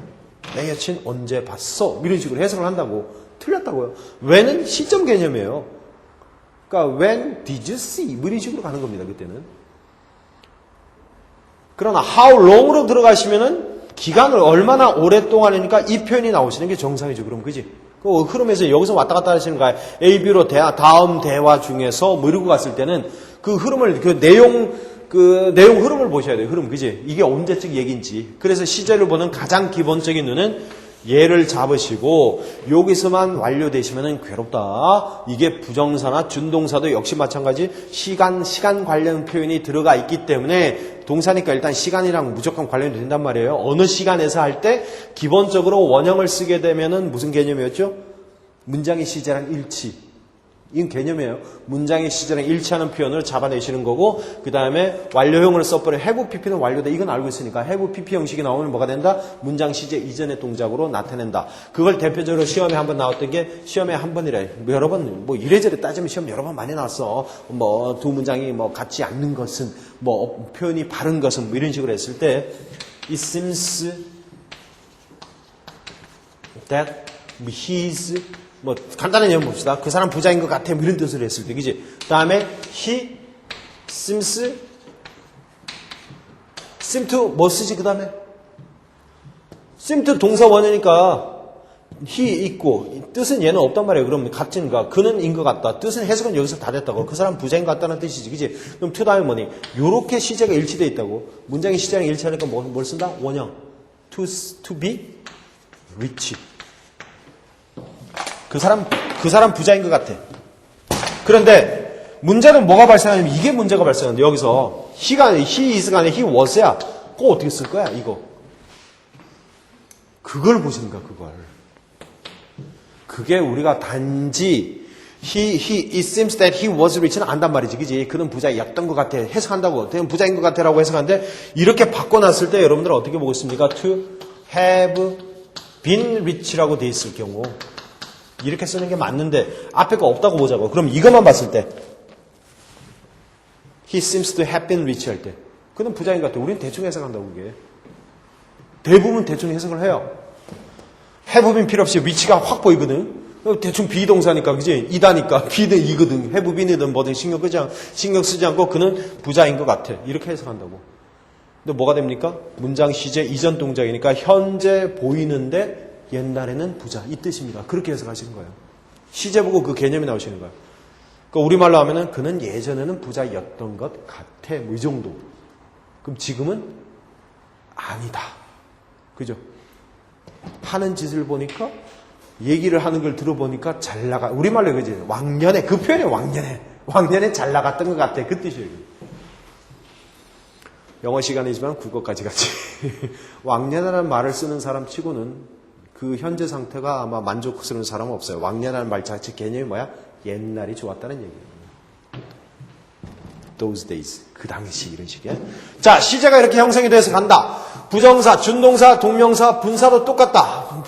내 여친 언제 봤어? 이런 식으로 해석을 한다고. 틀렸다고요. when은 시점 개념이에요. 그러니까 when did you see? 이런 식으로 가는 겁니다. 그때는. 그러나 how long으로 들어가시면은 기간을 얼마나 오랫동안이니까 이 표현이 나오시는 게 정상이죠. 그럼 그지? 그 흐름에서 여기서 왔다 갔다 하시는 거야. A, B로 다음 대화 중에서 뭐 이러고 갔을 때는 그 흐름을 내용 흐름을 보셔야 돼요. 흐름 그지? 이게 언제적 얘기인지. 그래서 시제를 보는 가장 기본적인 눈은 얘를 잡으시고 여기서만 완료되시면 괴롭다. 이게 부정사나 준동사도 역시 마찬가지 시간 관련 표현이 들어가 있기 때문에 동사니까 일단 시간이랑 무조건 관련이 된단 말이에요. 어느 시간에서 할 때 기본적으로 원형을 쓰게 되면은 무슨 개념이었죠? 문장의 시제랑 일치. 이건 개념이에요. 문장의 시제랑 일치하는 표현을 잡아내시는 거고 그 다음에 완료형을 써버려 have pp는 완료다. 이건 알고 있으니까 have pp 형식이 나오면 뭐가 된다? 문장 시제 이전의 동작으로 나타낸다. 그걸 대표적으로 시험에 한번 나왔던 게 시험에 한 번이래. 여러 번 이래저래 따지면 시험 여러 번 많이 나왔어. 두 문장이 같지 않는 것은 표현이 바른 것은 이런 식으로 했을 때 it seems that his 간단한 예문 봅시다. 그 사람 부자인 것 같아. 이런 뜻으로 했을 때, 그지? 그 다음에, he seems seem to 뭐 쓰지 그 다음에? seem to 동사 원이니까 he 있고 뜻은 얘는 없단 말이에요. 그럼 같은가? 그는 인 것 같다. 뜻은 해석은 여기서 다 됐다고. 그 사람 부자인 것 같다는 뜻이지. 그지? 그럼 to 다음에 뭐니? 요렇게 시제가 일치되어 있다고. 문장이 시제랑 일치하니까 뭘 쓴다? 원형. to be rich. 그 사람 부자인 것 같아. 그런데 문제는 뭐가 발생하냐면 이게 문제가 발생하는데 여기서 he is가 아니라 he was야. 그거 어떻게 쓸 거야? 이거. 그걸 보시는 거야. 그걸. 그게 우리가 단지 it seems that he was rich는 안단 말이지. 그지? 그는 부자였던 것 같아. 해석한다고. 그는 부자인 것 같아라고 해석하는데 이렇게 바꿔놨을 때 여러분들은 어떻게 보고 있습니까? to have been rich라고 돼 있을 경우 이렇게 쓰는 게 맞는데 앞에 거 없다고 보자고. 그럼 이것만 봤을 때 he seems to have been rich 할 때 그는 부자인 것 같아. 우리는 대충 해석한다고 그게. 대부분 대충 해석을 해요. have been 필요 없이 rich가 확 보이거든. 대충 비동사니까 그지? 이다니까 비든 이거든. have been이든 뭐든 신경 쓰지 않고 그는 부자인 것 같아. 이렇게 해석한다고. 근데 뭐가 됩니까? 문장 시제 이전 동작이니까 현재 보이는데 옛날에는 부자 이 뜻입니다. 그렇게 해석하시는 거예요. 시제 보고 그 개념이 나오시는 거예요. 그러니까 우리말로 하면은 그는 예전에는 부자였던 것 같아. 뭐 이 정도. 그럼 지금은 아니다. 그죠? 하는 짓을 보니까 얘기를 하는 걸 들어보니까 잘 나가. 우리말로 그지? 왕년에 그 표현이 왕년에 잘 나갔던 것 같아. 그 뜻이에요. 영어 시간이지만 국어까지 같이 왕년이라는 말을 쓰는 사람 치고는 그 현재 상태가 아마 만족스러운 사람은 없어요. 왕년이라는 말 자체 개념이 뭐야? 옛날이 좋았다는 얘기예요. Those days. 그 당시 이런 식이야. 자, 시제가 이렇게 형성이 돼서 간다. 부정사, 준동사, 동명사, 분사도 똑같다.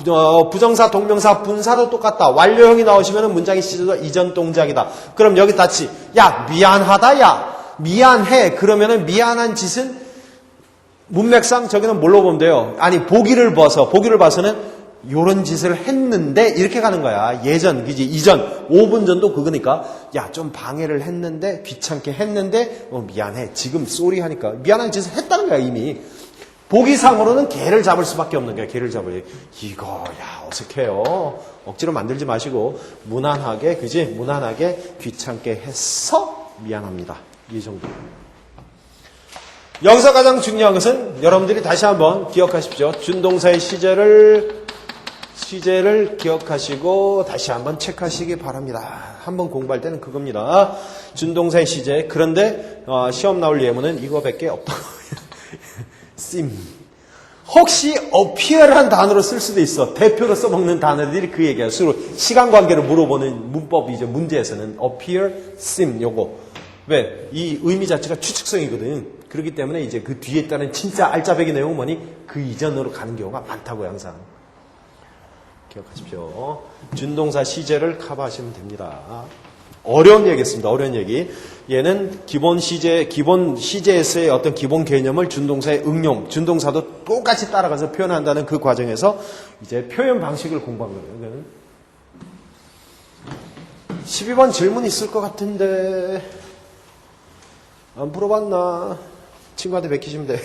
부정사, 동명사, 분사도 똑같다. 완료형이 나오시면 문장의 시제도 이전 동작이다. 그럼 여기 닿지. 야, 미안하다, 야. 미안해. 그러면은 미안한 짓은 문맥상 저기는 뭘로 보면 돼요? 아니, 보기를 봐서는 요런 짓을 했는데 이렇게 가는 거야. 예전, 그지? 이전, 5분 전도 그거니까 야, 좀 방해를 했는데 귀찮게 했는데 미안해. 지금 쏘리 하니까 미안한 짓을 했다는 거야, 이미. 보기상으로는 개를 잡을 수밖에 없는 거야. 개를 잡을. 이거 야, 어색해요. 억지로 만들지 마시고 무난하게, 그지? 무난하게 귀찮게 해서 미안합니다. 이 정도. 여기서 가장 중요한 것은 여러분들이 다시 한번 기억하십시오. 준동사의 시제를 기억하시고 다시 한번 체크하시기 바랍니다. 한번 공부할 때는 그겁니다. 준동사의 시제. 그런데 시험 나올 예문은 이거밖에 없다고. seem. 혹시 appear한 단어로 쓸 수도 있어. 대표로 써먹는 단어들이 그 얘기야. 서로 시간관계를 물어보는 문법이죠. 문제에서는 appear, seem 요거. 왜? 이 의미 자체가 추측성이거든. 그렇기 때문에 이제 그 뒤에 있다는 진짜 알짜배기 내용은 뭐니? 그 이전으로 가는 경우가 많다고요, 항상. 기억하십시오. 준동사 시제를 커버하시면 됩니다. 어려운 얘기였습니다. 어려운 얘기. 얘는 기본 시제에서의 어떤 기본 개념을 준동사의 응용, 준동사도 똑같이 따라가서 표현한다는 그 과정에서 이제 표현 방식을 공부한 거예요. 12번 질문 있을 것 같은데 안 풀어봤나? 친구한테 베끼시면 돼.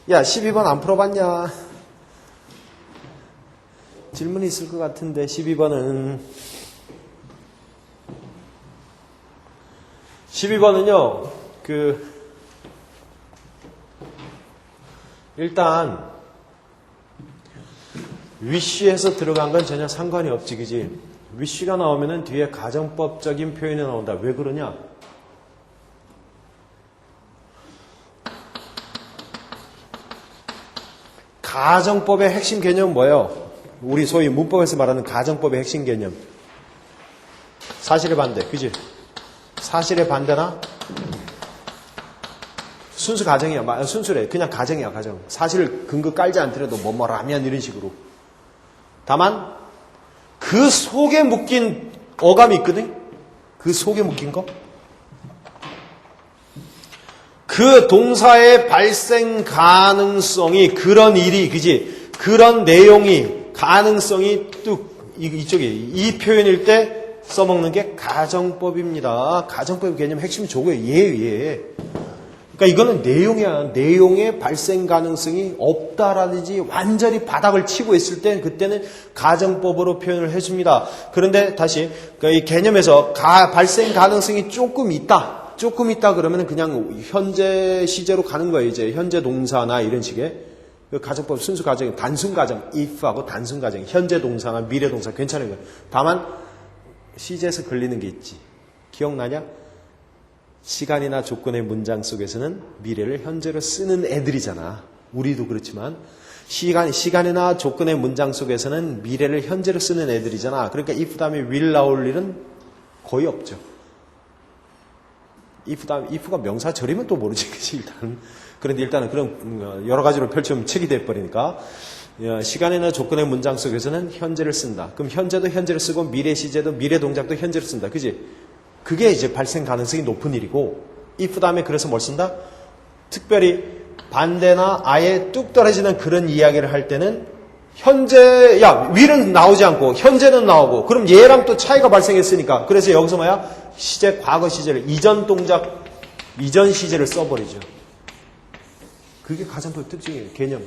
야, 12번 안 풀어봤냐? 질문이 있을 것 같은데 12번은 12번은요. 일단 wish에서 들어간 건 전혀 상관이 없지, 그지? wish가 나오면은 뒤에 가정법적인 표현이 나온다. 왜 그러냐? 가정법의 핵심 개념은 뭐예요? 우리 소위 문법에서 말하는 가정법의 핵심 개념. 사실의 반대, 그지? 사실의 반대나 순수 가정이야. 순수래. 그냥 가정이야, 가정. 사실 근거 깔지 않더라도 뭐라면 이런 식으로. 다만 그 속에 묶인 어감이 있거든? 그 속에 묶인 거? 그 동사의 발생 가능성이 그런 일이, 그지? 그런 내용이 가능성이 뚝 이쪽에 이 표현일 때 써먹는 게 가정법입니다. 가정법 개념 핵심이 저거예요. 예. 그러니까 이거는 내용이야. 내용의 발생 가능성이 없다라든지 완전히 바닥을 치고 있을 때 그때는 가정법으로 표현을 해줍니다. 그런데 다시 이 개념에서 발생 가능성이 조금 있다 그러면 그냥 현재 시제로 가는 거예요. 이제 현재 동사나 이런 식의 그 가정법 순수 가정, 단순 가정, if하고 단순 가정, 현재 동사나 미래 동사 괜찮은 거예요. 다만 시제에서 걸리는 게 있지. 기억나냐? 시간이나 조건의 문장 속에서는 미래를 현재로 쓰는 애들이잖아. 우리도 그렇지만 시간이나 조건의 문장 속에서는 미래를 현재로 쓰는 애들이잖아. 그러니까 if 다음에 will 나올 일은 거의 없죠. if가 명사절이면 또 모르지, 그치, 일단. 그런데 일단은 그런 여러 가지로 펼치면 책이 돼버리니까 시간이나 조건의 문장 속에서는 현재를 쓴다. 그럼 현재도 현재를 쓰고 미래 시제도 미래 동작도 현재를 쓴다. 그지? 그게 이제 발생 가능성이 높은 일이고 if 다음에 그래서 뭘 쓴다? 특별히 반대나 아예 뚝 떨어지는 그런 이야기를 할 때는 현재, will은 나오지 않고 현재는 나오고 그럼 얘랑 또 차이가 발생했으니까 그래서 여기서 뭐야? 시제, 과거 시제를 이전 동작, 이전 시제를 써버리죠. 그게 가정법 특징이에요. 개념.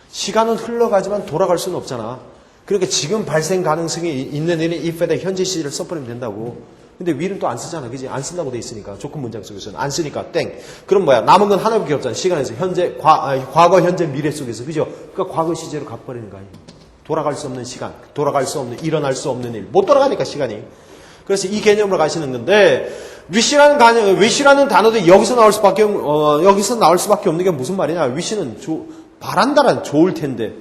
시간은 흘러가지만 돌아갈 수는 없잖아. 그러니까 지금 발생 가능성이 있는 일은 if에다 현재 시제를 써버리면 된다고. 근데 will은 또 안 쓰잖아. 그지? 안 쓴다고 돼 있으니까. 조건 문장 속에서는. 안 쓰니까 땡. 그럼 뭐야? 남은 건 하나밖에 없잖아. 시간에서. 현재, 과거, 현재, 미래 속에서. 그죠? 그러니까 과거 시제로 가버리는 거 아니에요. 돌아갈 수 없는 시간. 돌아갈 수 없는, 일어날 수 없는 일. 못 돌아가니까 시간이. 그래서 이 개념으로 가시는 건데, wish라는 단어도 여기서 나올 수밖에 없는 게 무슨 말이냐? wish는 바란다란 좋을 텐데.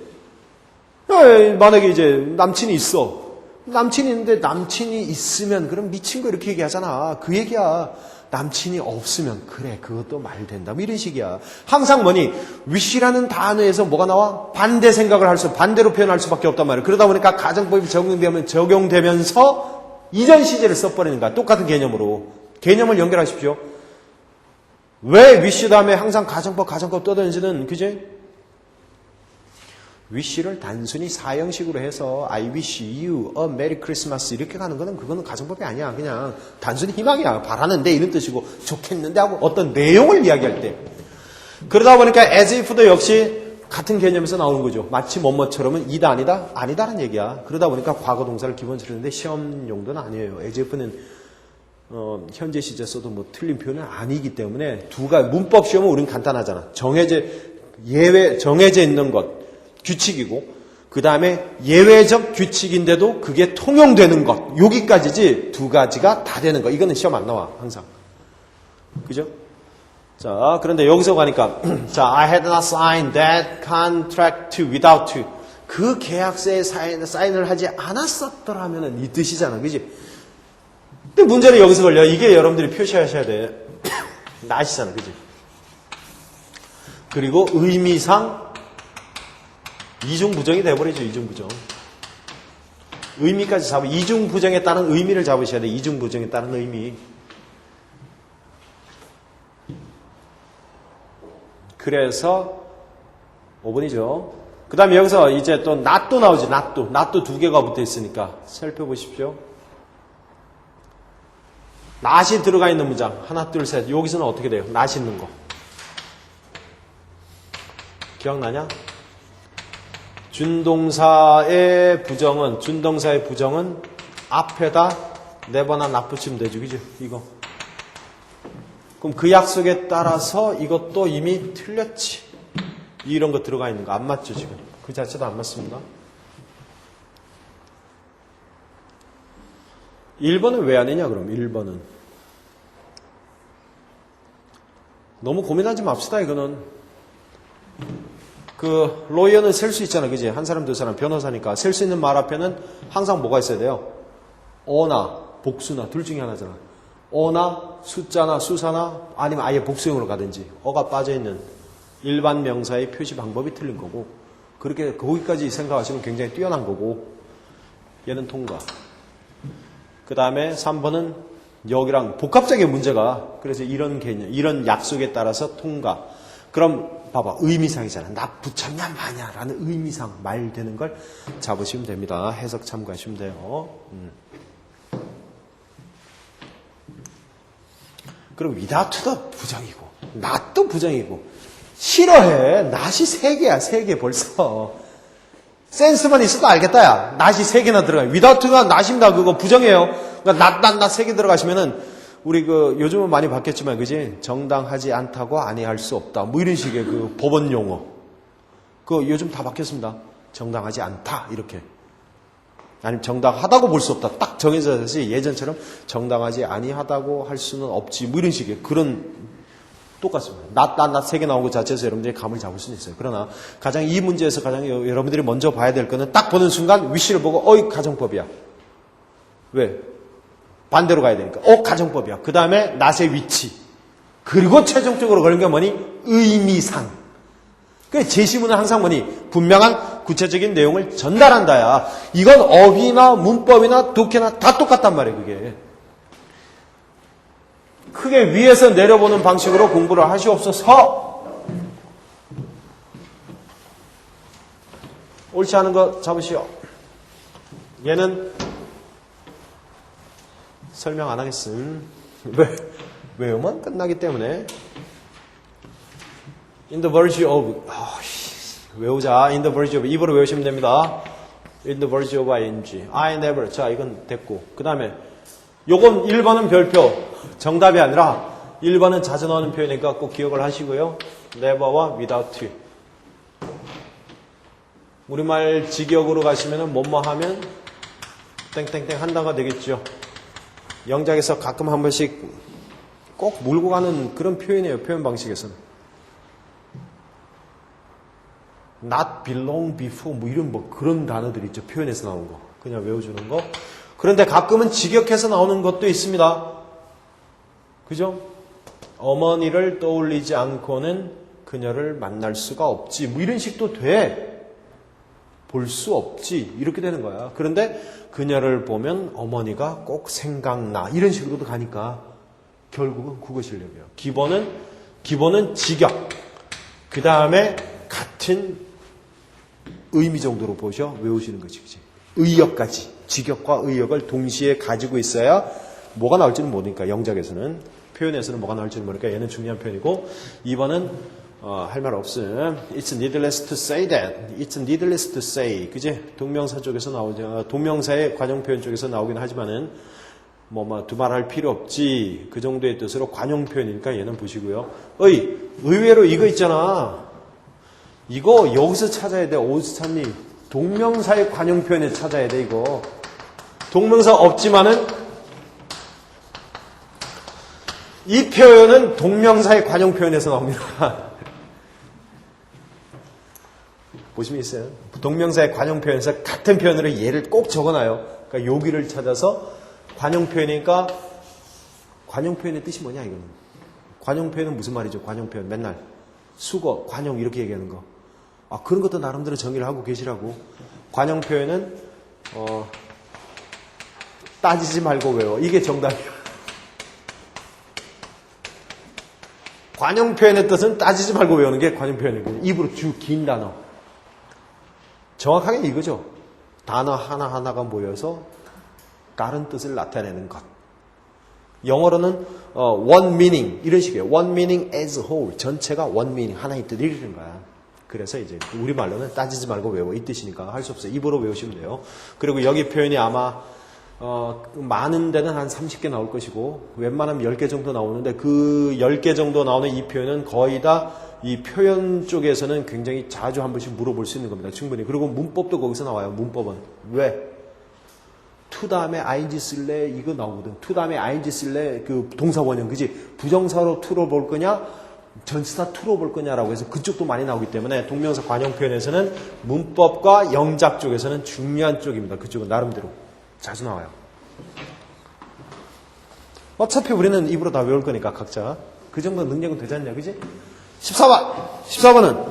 만약에 이제 남친이 있어. 남친이 있는데 남친이 있으면 그럼 미친 거 이렇게 얘기하잖아. 그 얘기야. 남친이 없으면 그래 그것도 말 된다. 뭐 이런 식이야. 항상 뭐니 wish라는 단어에서 뭐가 나와? 반대 생각을 반대로 표현할 수밖에 없단 말이야. 그러다 보니까 가정법이 적용되면서 이전 시제를 써버리는 거야. 똑같은 개념으로. 개념을 연결하십시오. 왜 wish 다음에 항상 가정법 떠드는지는 그지? wish를 단순히 사형식으로 해서 I wish you a Merry Christmas 이렇게 가는 거는 그거는 가정법이 아니야. 그냥 단순히 희망이야. 바라는데 이런 뜻이고 좋겠는데 하고 어떤 내용을 이야기할 때. 그러다 보니까 as if도 역시 같은 개념에서 나오는 거죠. 마치 뭐뭐처럼은 이다 아니다? 아니다라는 얘기야. 그러다 보니까 과거 동사를 기본적으로 했는데 시험 용도는 아니에요. as if는 현재 시제 써도 뭐 틀린 표현은 아니기 때문에 문법 시험은 우리는 간단하잖아. 정해져 있는 것. 규칙이고 그 다음에 예외적 규칙인데도 그게 통용되는 것 여기까지지 두 가지가 다 되는 거 이거는 시험 안 나와 항상 그죠? 자 그런데 여기서 가니까 자 I had not signed that contract without you 그 계약서에 사인을 하지 않았었더라면은 이 뜻이잖아 그지? 근데 문제는 여기서 걸려 이게 여러분들이 표시하셔야 돼 나시잖아 그지? 그리고 의미상 이중부정이 돼버리죠. 이중부정. 의미까지 이중부정에 따른 의미를 잡으셔야 돼. 이중부정에 따른 의미. 그래서 5번이죠. 그 다음에 여기서 이제 또 not도 나오지. not도 두 개가 붙어 있으니까 살펴보십시오. not이 들어가 있는 문장. 하나 둘 셋. 여기서는 어떻게 돼요? not 있는 거. 기억나냐? 준동사의 부정은 앞에다 never나 not 붙이면 되죠. 그죠? 이거. 그럼 그 약속에 따라서 이것도 이미 틀렸지. 이런 거 들어가 있는 거 안 맞죠, 지금? 그 자체도 안 맞습니다. 1번은 왜 안 했냐, 그럼? 1번은. 너무 고민하지 맙시다, 이거는. 로이어는 셀 수 있잖아, 그지? 한 사람, 두 사람, 변호사니까. 셀 수 있는 말 앞에는 항상 뭐가 있어야 돼요? 어나, 복수나, 둘 중에 하나잖아. 어나, 숫자나, 수사나, 아니면 아예 복수형으로 가든지. 어가 빠져있는 일반 명사의 표시 방법이 틀린 거고. 그렇게, 거기까지 생각하시면 굉장히 뛰어난 거고. 얘는 통과. 그 다음에 3번은 여기랑 복합적인 문제가, 그래서 이런 개념, 이런 약속에 따라서 통과. 그럼 봐봐 의미상이잖아. 나 붙였냐 마냐 라는 의미상 말 되는 걸 잡으시면 됩니다. 해석 참고하시면 돼요. 그리고 without도 부정이고, not도 부정이고, 싫어해. not이 3개야, 3개 벌써. 센스만 있어도 알겠다, 야. not이 3개나 들어가요. without가 not입니다. 그거 부정이에요. 그러니까 not 3개 들어가시면은, 우리 요즘은 많이 바뀌었지만, 그지? 정당하지 않다고 아니할 수 없다. 뭐 이런 식의 그 법원 용어. 요즘 다 바뀌었습니다. 정당하지 않다. 이렇게. 아니면 정당하다고 볼 수 없다. 딱 정해져 있듯이 예전처럼 정당하지 아니하다고 할 수는 없지. 뭐 이런 식의 그런 똑같습니다. not 3개 나온 것 자체에서 여러분들이 감을 잡을 수는 있어요. 그러나 가장 이 문제에서 가장 여러분들이 먼저 봐야 될 거는 딱 보는 순간 위치를 보고 어이 가정법이야. 왜? 반대로 가야 되니까. 가정법이야. 그 다음에 not의 위치. 그리고 최종적으로 걸린 게 뭐니? 의미상. 그 제시문은 항상 뭐니? 분명한 구체적인 내용을 전달한다야. 이건 어휘나 문법이나 독해나 다 똑같단 말이에요, 그게. 크게 위에서 내려보는 방식으로 공부를 하시옵소서. 옳지 않은 거 잡으시오. 얘는 설명 안 하겠음. 외우면 끝나기 때문에. In the verge of, 외우자. In the verge of, 입으로 외우시면 됩니다. In the verge of ing. I never. 자, 이건 됐고. 그 다음에, 요건 1번은 별표. 정답이 아니라, 1번은 자주 나오는 표현이니까 꼭 기억을 하시고요. never와 without. 우리말 직역으로 가시면은, 뭐뭐 하면, 땡땡땡 한다가 되겠죠. 영작에서 가끔 한 번씩 꼭 몰고 가는 그런 표현이에요. 표현 방식에서는. not belong before 뭐 이런 그런 단어들 있죠. 표현에서 나오는 거. 그냥 외워주는 거. 그런데 가끔은 직역해서 나오는 것도 있습니다. 그죠? 어머니를 떠올리지 않고는 그녀를 만날 수가 없지. 뭐 이런 식도 돼. 볼 수 없지. 이렇게 되는 거야. 그런데 그녀를 보면 어머니가 꼭 생각나. 이런 식으로도 가니까 결국은 국어 실력이에요. 기본은 직역. 그 다음에 같은 의미 정도로 보셔 외우시는 거지, 그치? 의역까지. 직역과 의역을 동시에 가지고 있어야 뭐가 나올지는 모르니까, 영작에서는. 표현에서는 뭐가 나올지는 모르니까 얘는 중요한 표현이고, 2번은, 할 말 없음. It's needless to say that. It's needless to say. 그지? 동명사 쪽에서 나오죠. 동명사의 관용 표현 쪽에서 나오긴 하지만은, 두말할 필요 없지. 그 정도의 뜻으로 관용 표현이니까 얘는 보시고요. 의외로 이거 있잖아. 이거 여기서 찾아야 돼. 어디서 찾니? 동명사의 관용 표현에 찾아야 돼, 이거. 동명사 없지만은 이 표현은 동명사의 관용 표현에서 나옵니다. 보시면 있어요. 동명사의 관용 표현에서 같은 표현으로 얘를 꼭 적어놔요. 그러니까 여기를 찾아서 관용 표현이니까 관용 표현의 뜻이 뭐냐, 이거는. 관용 표현은 무슨 말이죠? 관용 표현. 맨날 수거, 관용 이렇게 얘기하는 거. 그런 것도 나름대로 정의를 하고 계시라고. 관용 표현은 따지지 말고 외워. 이게 정답이야. 관용 표현의 뜻은 따지지 말고 외우는 게 관용 표현이고, 입으로 쭉 긴 단어. 정확하게 이거죠. 단어 하나하나가 모여서 다른 뜻을 나타내는 것. 영어로는 one meaning 이런 식이에요. one meaning as a whole. 전체가 one meaning 하나의 뜻 이런 거야. 그래서 이제 우리말로는 따지지 말고 외워. 이 뜻이니까 할 수 없어요. 입으로 외우시면 돼요. 그리고 여기 표현이 아마 많은 데는 한 30개 나올 것이고 웬만하면 10개 정도 나오는데 그 10개 정도 나오는 이 표현은 거의 다 이 표현 쪽에서는 굉장히 자주 한 번씩 물어볼 수 있는 겁니다. 충분히. 그리고 문법도 거기서 나와요. 문법은. 왜? to 다음에 ing 쓸래? 이거 나오거든. to 다음에 ing 쓸래? 그 동사 원형. 그지? 부정사로 to로 볼 거냐? 전치사 to로 볼 거냐라고 해서 그쪽도 많이 나오기 때문에 동명사 관용 표현에서는 문법과 영작 쪽에서는 중요한 쪽입니다. 그쪽은 나름대로 자주 나와요. 어차피 우리는 입으로 다 외울 거니까 각자. 그 정도 능력은 되지 않냐, 그지? 14번은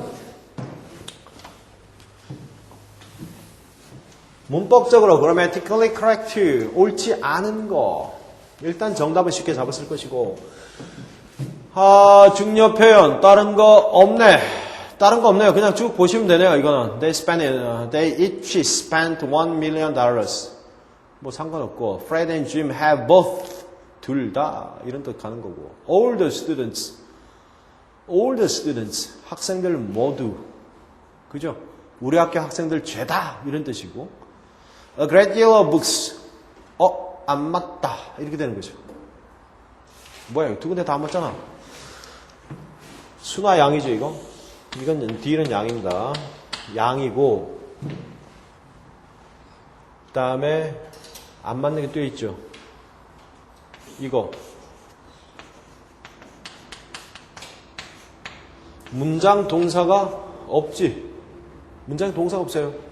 문법적으로 grammatically correct, 옳지 않은 거. 일단 정답은 쉽게 잡았을 것이고 중요 표현 다른 거 없네. 다른 거 없네요. 그냥 쭉 보시면 되네요. 이거는 they each spent $1 million. 뭐 상관없고 Fred and Jim have both 둘 다 이런 뜻 가는 거고. All the students. All the students. 학생들 모두. 그죠? 우리 학교 학생들 죄다 이런 뜻이고. A great deal of books. 안 맞다. 이렇게 되는 거죠. 뭐야, 두 군데 다 안 맞잖아. 수나 양이죠, 이거? 이건 D는 양입니다. 양이고, 그 다음에 안 맞는 게 또 있죠. 이거. 문장 동사가 없지. 문장 동사가 없어요.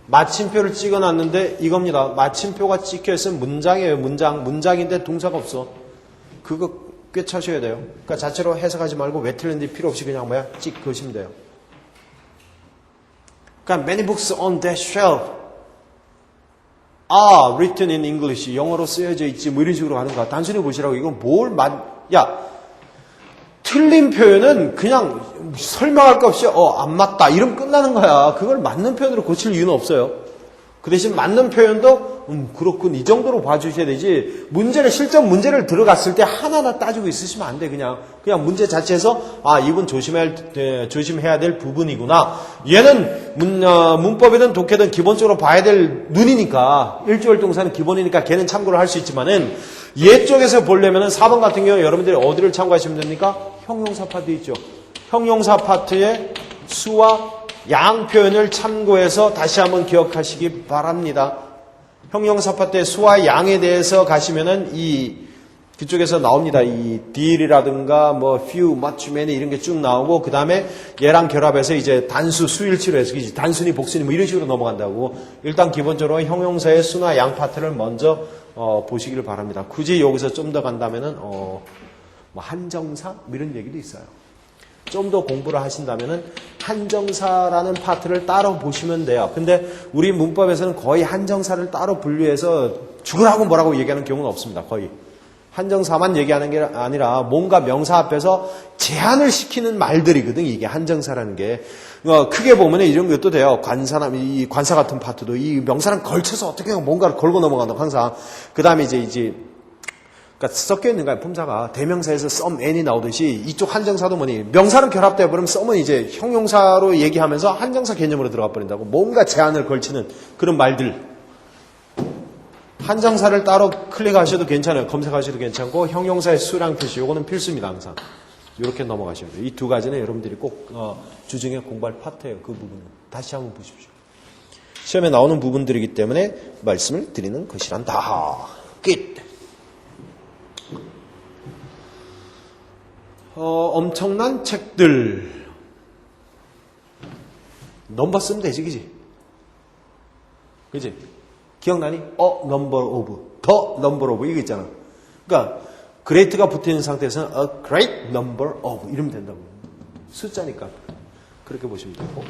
마침표를 찍어놨는데 이겁니다. 마침표가 찍혀있으면 문장이에요. 문장인데 동사가 없어. 그거 꿰차셔야 돼요. 그러니까 자체로 해석하지 말고 왜 틀렸는지 필요 없이 그냥 뭐야? 찍 그으시면 돼요. 그러니까 many books on that shelf are written in English. 영어로 쓰여져 있지. 뭐 이런 식으로 가는 거야. 단순히 보시라고. 이건 틀린 표현은 그냥 설명할 거 없이 안 맞다 이러면 끝나는 거야. 그걸 맞는 표현으로 고칠 이유는 없어요. 그 대신 맞는 표현도 그렇군 이 정도로 봐주셔야 되지. 실전 문제를 들어갔을 때 하나하나 따지고 있으시면 안 돼. 그냥 문제 자체에서 이건 조심해야 될 부분이구나. 얘는 문법이든 독해든 기본적으로 봐야 될 눈이니까 일조일 동사는 기본이니까 걔는 참고를 할 수 있지만은 얘 쪽에서 보려면은 4번 같은 경우 여러분들이 어디를 참고하시면 됩니까? 형용사 파트 있죠. 형용사 파트의 수와 양 표현을 참고해서 다시 한번 기억하시기 바랍니다. 형용사 파트의 수와 양에 대해서 가시면은 그쪽에서 나옵니다. 이 deal이라든가 few, much, many 이런 게 쭉 나오고 그 다음에 얘랑 결합해서 이제 단수, 수일치로 해서 단순히, 복순이 이런 식으로 넘어간다고. 일단 기본적으로 형용사의 수나 양 파트를 먼저 보시기를 바랍니다. 굳이 여기서 좀 더 간다면은 한정사 이런 얘기도 있어요. 좀 더 공부를 하신다면은 한정사라는 파트를 따로 보시면 돼요. 근데 우리 문법에서는 거의 한정사를 따로 분류해서 죽으라고 뭐라고 얘기하는 경우는 없습니다. 거의. 한정사만 얘기하는 게 아니라 뭔가 명사 앞에서 제한을 시키는 말들이거든. 이게 한정사라는 게. 크게 보면 이런 것도 돼요. 이 관사 같은 파트도 이 명사랑 걸쳐서 어떻게 뭔가를 걸고 넘어간다 항상. 그 다음에 그러니까 섞여 있는 거야. 품사가 대명사에서 some, and이 나오듯이 이쪽 한정사도 명사랑 결합되어 버리면 some은 이제 형용사로 얘기하면서 한정사 개념으로 들어가 버린다고. 뭔가 제한을 걸치는 그런 말들. 한정사를 따로 클릭하셔도 괜찮아요. 검색하셔도 괜찮고 형용사의 수량 표시 요거는 필수입니다. 항상. 이렇게 넘어가시면 돼요. 이 두 가지는 여러분들이 꼭 주중에 공부할 파트예요. 그 부분은. 다시 한번 보십시오. 시험에 나오는 부분들이기 때문에 말씀을 드리는 것이란다. 끝. 엄청난 책들. 넘버 쓰면 되지, 그지? 그지? 기억나니? number of. the number of. 이거 있잖아. 그러니까, great가 붙어 있는 상태에서는 a great number of. 이러면 된다고. 숫자니까. 그렇게 보시면 되고.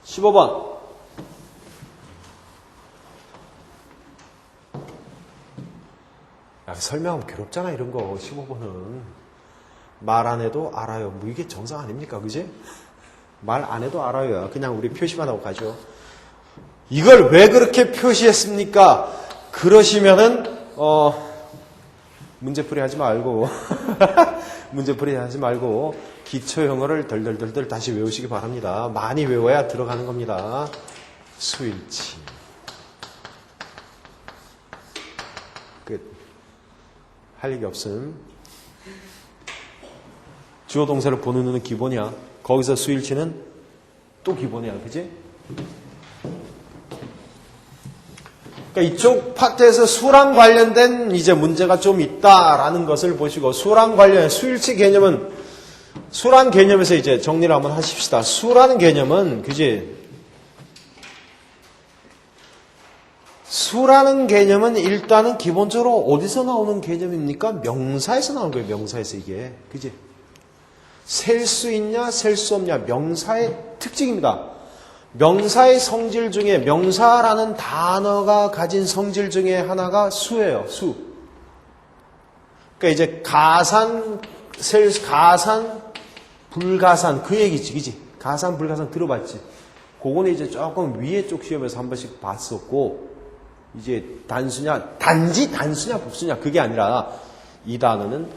15번. 설명하면 괴롭잖아, 이런 거. 15번은. 말 안 해도 알아요. 이게 정상 아닙니까? 그지? 말 안 해도 알아요. 그냥 우리 표시만 하고 가죠. 이걸 왜 그렇게 표시했습니까? 그러시면은, 문제풀이 하지 말고, 문제풀이 하지 말고, 기초 영어를 덜덜덜덜 다시 외우시기 바랍니다. 많이 외워야 들어가는 겁니다. 수일치. 끝. 할 얘기 없음. 주어 동사를 보는 눈은 기본이야. 거기서 수일치는 또 기본이야. 그지? 그러니까 이쪽 파트에서 수랑 관련된 이제 문제가 좀 있다라는 것을 보시고, 수랑 관련, 수일치 개념은, 수란 개념에서 이제 정리를 한번 하십시다. 수라는 개념은, 그지? 수라는 개념은 일단은 기본적으로 어디서 나오는 개념입니까? 명사에서 나오는 거예요. 명사에서 이게. 그지? 셀 수 있냐, 셀 수 없냐. 명사의 특징입니다. 명사의 성질 중에, 명사라는 단어가 가진 성질 중에 하나가 수예요. 수. 그러니까 이제 가산, 가산, 불가산 그 얘기지. 그지? 가산, 불가산 들어봤지? 그거는 이제 조금 위에 쪽 시험에서 한 번씩 봤었고, 이제 단수냐, 단지 단수냐, 복수냐, 그게 아니라 이 단어는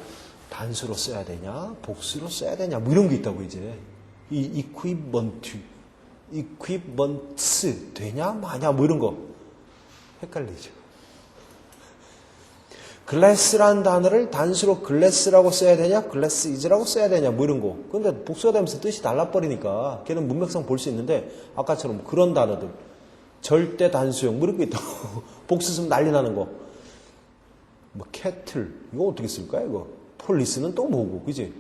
단수로 써야 되냐, 복수로 써야 되냐, 뭐 이런 게 있다고 이제. 이 equivalence 되냐, 마냐, 뭐 이런 거. 헷갈리죠. glass라는 단어를 단수로 glass라고 써야 되냐, glass is라고 써야 되냐, 뭐 이런 거. 근데 복수가 되면서 뜻이 달라버리니까 걔는 문맥상 볼 수 있는데 아까처럼 그런 단어들 절대 단수형 뭐 이런 거 있다고. 복수 쓰면 난리 나는 거. 뭐 kettle 이거 어떻게 쓸까요 이거. police는 또 뭐고 그지.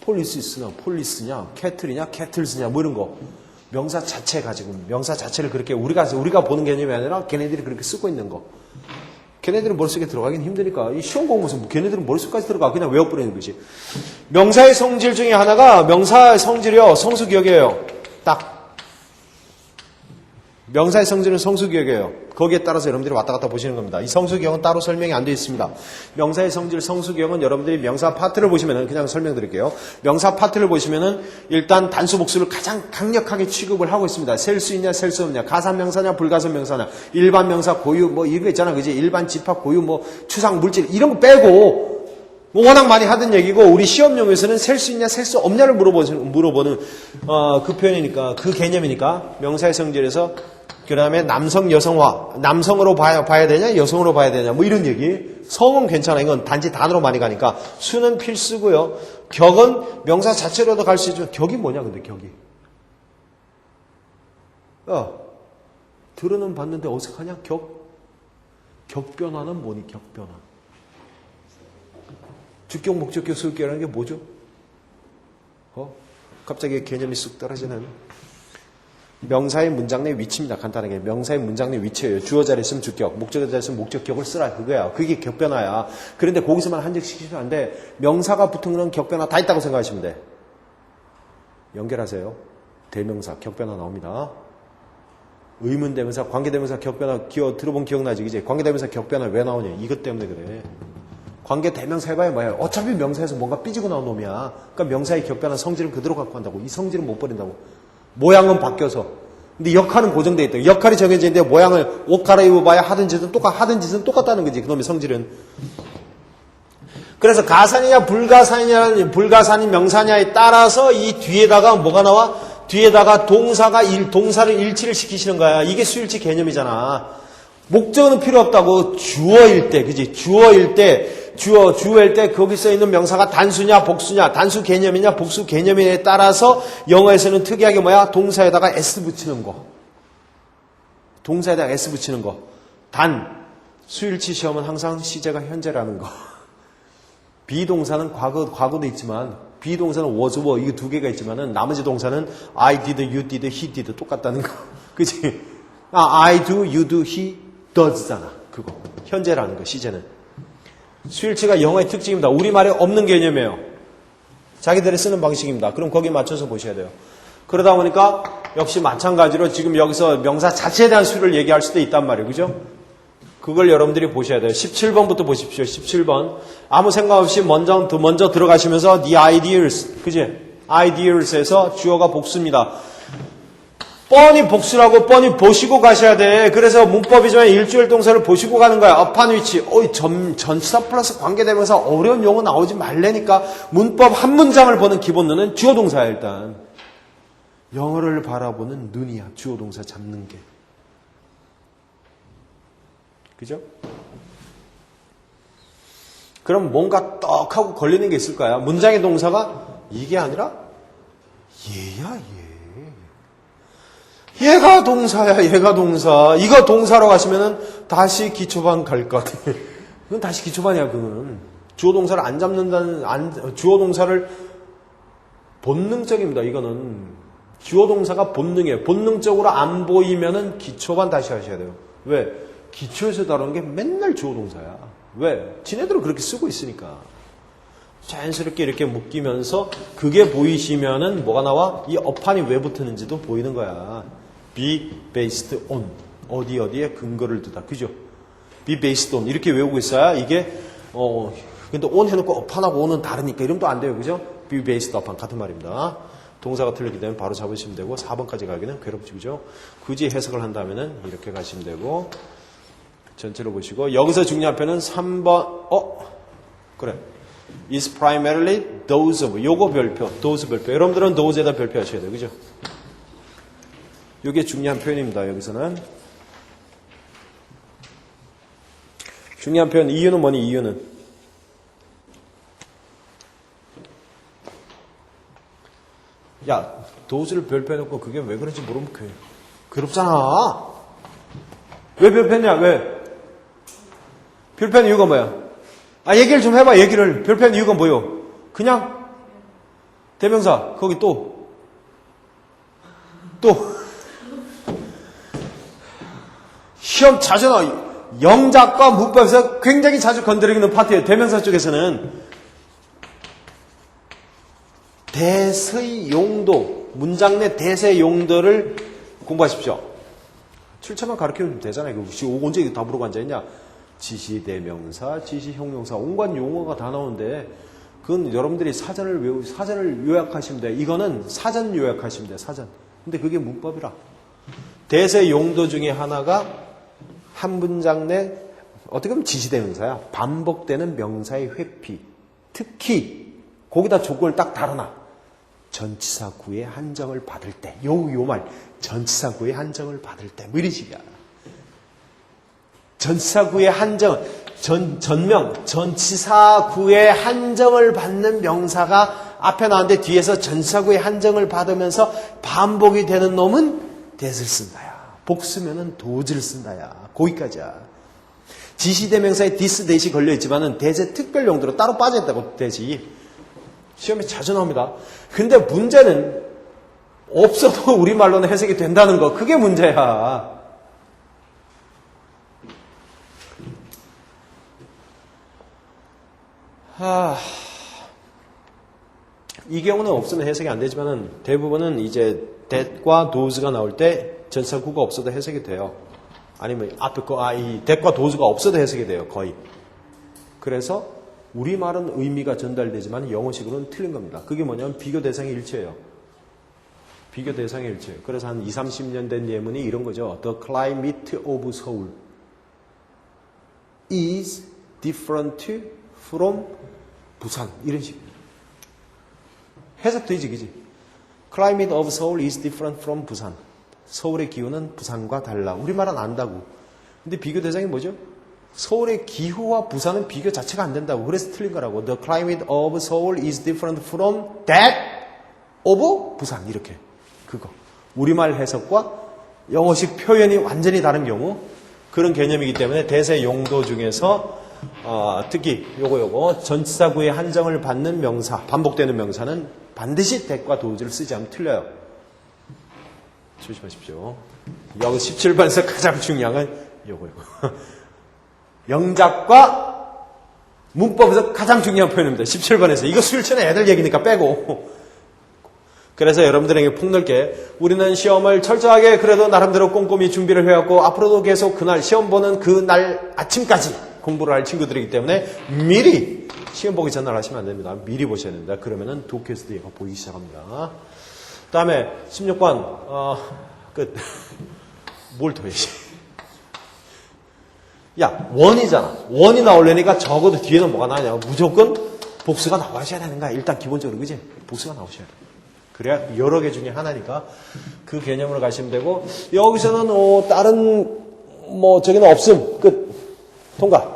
police나 police냐, kettle이냐, kettles냐 뭐 이런 거. 명사 자체 가지고 명사 자체를 그렇게 우리가 보는 개념이 아니라 걔네들이 그렇게 쓰고 있는 거. 걔네들은 머릿속에 들어가긴 힘드니까 이 시험 공부에서 뭐 걔네들은 머릿속까지 들어가 그냥 외워버리는 거지. 명사의 성질 중에 하나가 명사의 성질이요 성수기억이에요. 딱 명사의 성질은 성수기억이에요. 거기에 따라서 여러분들이 왔다 갔다 보시는 겁니다. 이 성수기억은 따로 설명이 안 되어 있습니다. 명사의 성질 성수기억은 여러분들이 명사 파트를 보시면은 그냥 설명드릴게요. 명사 파트를 보시면은 일단 단수 복수를 가장 강력하게 취급을 하고 있습니다. 셀 수 있냐 셀 수 없냐, 가산명사냐 불가산명사냐, 일반 명사 고유 뭐 이런 거 있잖아, 그지? 일반 집합 고유 뭐 추상 물질 이런 거 빼고 뭐 워낙 많이 하던 얘기고 우리 시험용에서는 셀 수 있냐 셀 수 없냐를 물어보는 그 표현이니까 그 개념이니까 명사의 성질에서. 그 다음에 남성, 여성화. 남성으로 봐야 되냐, 여성으로 봐야 되냐, 뭐 이런 얘기. 성은 괜찮아. 이건 단지 단어로 많이 가니까. 수는 필수고요. 격은 명사 자체로도 갈 수 있죠. 격이 뭐냐, 근데 격이. 들어는 봤는데 어색하냐, 격? 격변화는 뭐니, 격변화. 주격, 목적격, 수격이라는 게 뭐죠? 갑자기 개념이 쑥 떨어지는. 명사의 문장 내 위치입니다. 간단하게. 명사의 문장 내 위치예요. 주어 자리에 있으면 주격, 목적어 자리에 있으면 목적격을 쓰라. 그거야. 그게 격변화야. 그런데 거기서만 한적시키시면 안 돼. 명사가 붙은 그런 격변화 다 있다고 생각하시면 돼. 연결하세요. 대명사, 격변화 나옵니다. 의문대명사, 관계대명사, 격변화, 들어본 기억나지? 그지? 관계대명사, 격변화 왜 나오냐? 이것 때문에 그래. 관계대명사 해봐야 뭐야? 어차피 명사에서 뭔가 삐지고 나온 놈이야. 그러니까 명사의 격변화 성질은 그대로 갖고 간다고. 이 성질은 못 버린다고. 모양은 바뀌어서. 근데 역할은 고정되어 있다. 역할이 정해져 있는데 모양을 옷 갈아입어봐야 하던 짓은 똑같다는 거지. 그놈의 성질은. 그래서 가산이냐 불가산이 명사냐에 따라서 이 뒤에다가 뭐가 나와? 뒤에다가 동사를 일치를 시키시는 거야. 이게 수일치 개념이잖아. 목적어는 필요 없다고. 주어일 때, 그지? 주어일 때 거기 써 있는 명사가 단수냐 복수냐, 단수 개념이냐 복수 개념에 따라서 영어에서는 특이하게 뭐야? 동사에다가 s 붙이는 거. 동사에다가 s 붙이는 거. 수일치 시험은 항상 시제가 현재라는 거. 비동사는 과거도 있지만 비동사는 was, were 이게 두 개가 있지만은 나머지 동사는 I did, you did, he did 똑같다는 거. 그치? I do, you do, he does잖아. 그거. 현재라는 거, 시제는. 수일치가 영어의 특징입니다. 우리말에 없는 개념이에요. 자기들이 쓰는 방식입니다. 그럼 거기에 맞춰서 보셔야 돼요. 그러다 보니까 역시 마찬가지로 지금 여기서 명사 자체에 대한 수를 얘기할 수도 있단 말이에요. 그죠? 그걸 여러분들이 보셔야 돼요. 17번부터 보십시오. 17번. 아무 생각 없이 먼저 들어가시면서 the ideas. 그지? ideas에서 주어가 복수입니다. 뻔히 복수라고 뻔히 보시고 가셔야 돼. 그래서 문법이지만 일주일 동사를 보시고 가는 거야. upon which. 전치사 플러스 관계대명사 어려운 용어 나오지 말래니까 문법 한 문장을 보는 기본론은 주어 동사야 일단. 영어를 바라보는 눈이야. 주어 동사 잡는 게. 그죠? 그럼 뭔가 떡 하고 걸리는 게 있을 거야. 문장의 동사가 이게 아니라 얘야 얘. 얘가 동사야, 얘가 동사. 이거 동사로 가시면은 다시 기초반 갈 것 같아. 그건 다시 기초반이야, 그거는. 주어 동사를 안 잡는다는, 주어 동사를 본능적입니다, 이거는. 주어 동사가 본능이에요. 본능적으로 안 보이면은 기초반 다시 하셔야 돼요. 왜? 기초에서 다루는 게 맨날 주어 동사야. 왜? 지네들은 그렇게 쓰고 있으니까. 자연스럽게 이렇게 묶이면서 그게 보이시면은 뭐가 나와? 이 어판이 왜 붙었는지도 보이는 거야. be based on. 어디에 근거를 두다. 그죠? be based on. 이렇게 외우고 있어야 이게, 근데 on 해놓고 어판하고 on은 다르니까 이러면 또 안 돼요. 그죠? be based upon. 같은 말입니다. 동사가 틀리기 때문에 바로 잡으시면 되고 4번까지 가기는 괴롭죠. 굳이 해석을 한다면은 이렇게 가시면 되고 전체로 보시고 여기서 중요한 표현은 3번 그래 is primarily those of 요거 별표 those 별표 여러분들은 those에다 별표 하셔야 돼요. 그죠? 요게 중요한 표현입니다. 여기서는 중요한 표현 이유는 뭐니 이유는 야 those를 별표해놓고 그게 왜 그런지 모르면 괴롭잖아. 왜 별표했냐 왜 별표한 이유가 뭐야? 얘기를 좀 해봐, 얘기를. 별표한 이유가 뭐요? 그냥, 대명사, 거기 또. 시험 자주 나와. 영작과 문법에서 굉장히 자주 건드리는 파트예요. 대명사 쪽에서는. 대세의 용도, 문장 내 대세 용도를 공부하십시오. 출처만 가르치면 되잖아요. 언제 다 물어고 앉아있냐? 지시대명사, 지시형용사, 온갖 용어가 다 나오는데 그건 여러분들이 사전을 요약하시면 돼요. 이거는 사전 요약하시면 돼요. 사전. 근데 그게 문법이라. 대세 용도 중에 하나가 한 문장 내 어떻게 보면 지시대명사야. 반복되는 명사의 회피. 특히 거기다 조건을 딱 달아놔. 전치사 구의 한정을 받을 때. 요 말. 전치사 구의 한정을 받을 때. 뭐 이런 식이야. 전치사구의 한정, 전치사구의 한정을 받는 명사가 앞에 나왔는데 뒤에서 전치사구의 한정을 받으면서 반복이 되는 놈은 that을 쓴다야. 복수면은 does를 쓴다야. 거기까지야. 지시대명사에 this, that이 걸려있지만은 that의 특별 용도로 따로 빠져있다고 that이. 시험에 자주 나옵니다. 근데 문제는 없어도 우리말로는 해석이 된다는 거. 그게 문제야. 이 경우는 없으면 해석이 안 되지만은 대부분은 이제 that과 does가 나올 때 전치사구가 없어도 해석이 돼요. 아니면 앞에 이 that과 does가 없어도 해석이 돼요. 거의. 그래서 우리말은 의미가 전달되지만 영어식으로는 틀린 겁니다. 그게 뭐냐면 비교 대상의 일치예요. 비교 대상의 일치예요. 그래서 한 20, 30년 된 예문이 이런 거죠. The climate of Seoul is different from 부산 이런 식 해석되지 그지? Climate of Seoul is different from 부산. 서울의 기후는 부산과 달라. 우리말은 안다고. 근데 비교 대상이 뭐죠? 서울의 기후와 부산은 비교 자체가 안 된다고. 그래서 틀린 거라고. The climate of Seoul is different from that of 부산 이렇게. 그거. 우리말 해석과 영어식 표현이 완전히 다른 경우 그런 개념이기 때문에 대세 용도 중에서 특히 요거 전치사구의 한정을 받는 명사, 반복되는 명사는 반드시 that과 does를 쓰지 않으면 틀려요. 조심하십시오. 여기 17번에서 가장 중요한 건 요거. 영작과 문법에서 가장 중요한 표현입니다. 17번에서. 이거 수일천에 애들 얘기니까 빼고. 그래서 여러분들에게 폭넓게 우리는 시험을 철저하게 그래도 나름대로 꼼꼼히 준비를 해왔고 앞으로도 계속 그날 시험 보는 그날 아침까지 공부를 할 친구들이기 때문에 미리 시험 보기 전날 하시면 안 됩니다. 미리 보셔야 됩니다. 그러면은 도쿄에서도 얘가 보이기 시작합니다. 그 다음에 16번 끝. 뭘 더 해야지? 야 원이잖아. 원이 나오려니까 적어도 뒤에는 뭐가 나오냐. 무조건 복수가 나와셔야 되는 거야. 일단 기본적으로 그지? 복수가 나오셔야 돼. 그래야 여러 개 중에 하나니까 그 개념으로 가시면 되고 여기서는 다른 저기는 없음. 끝. 통과.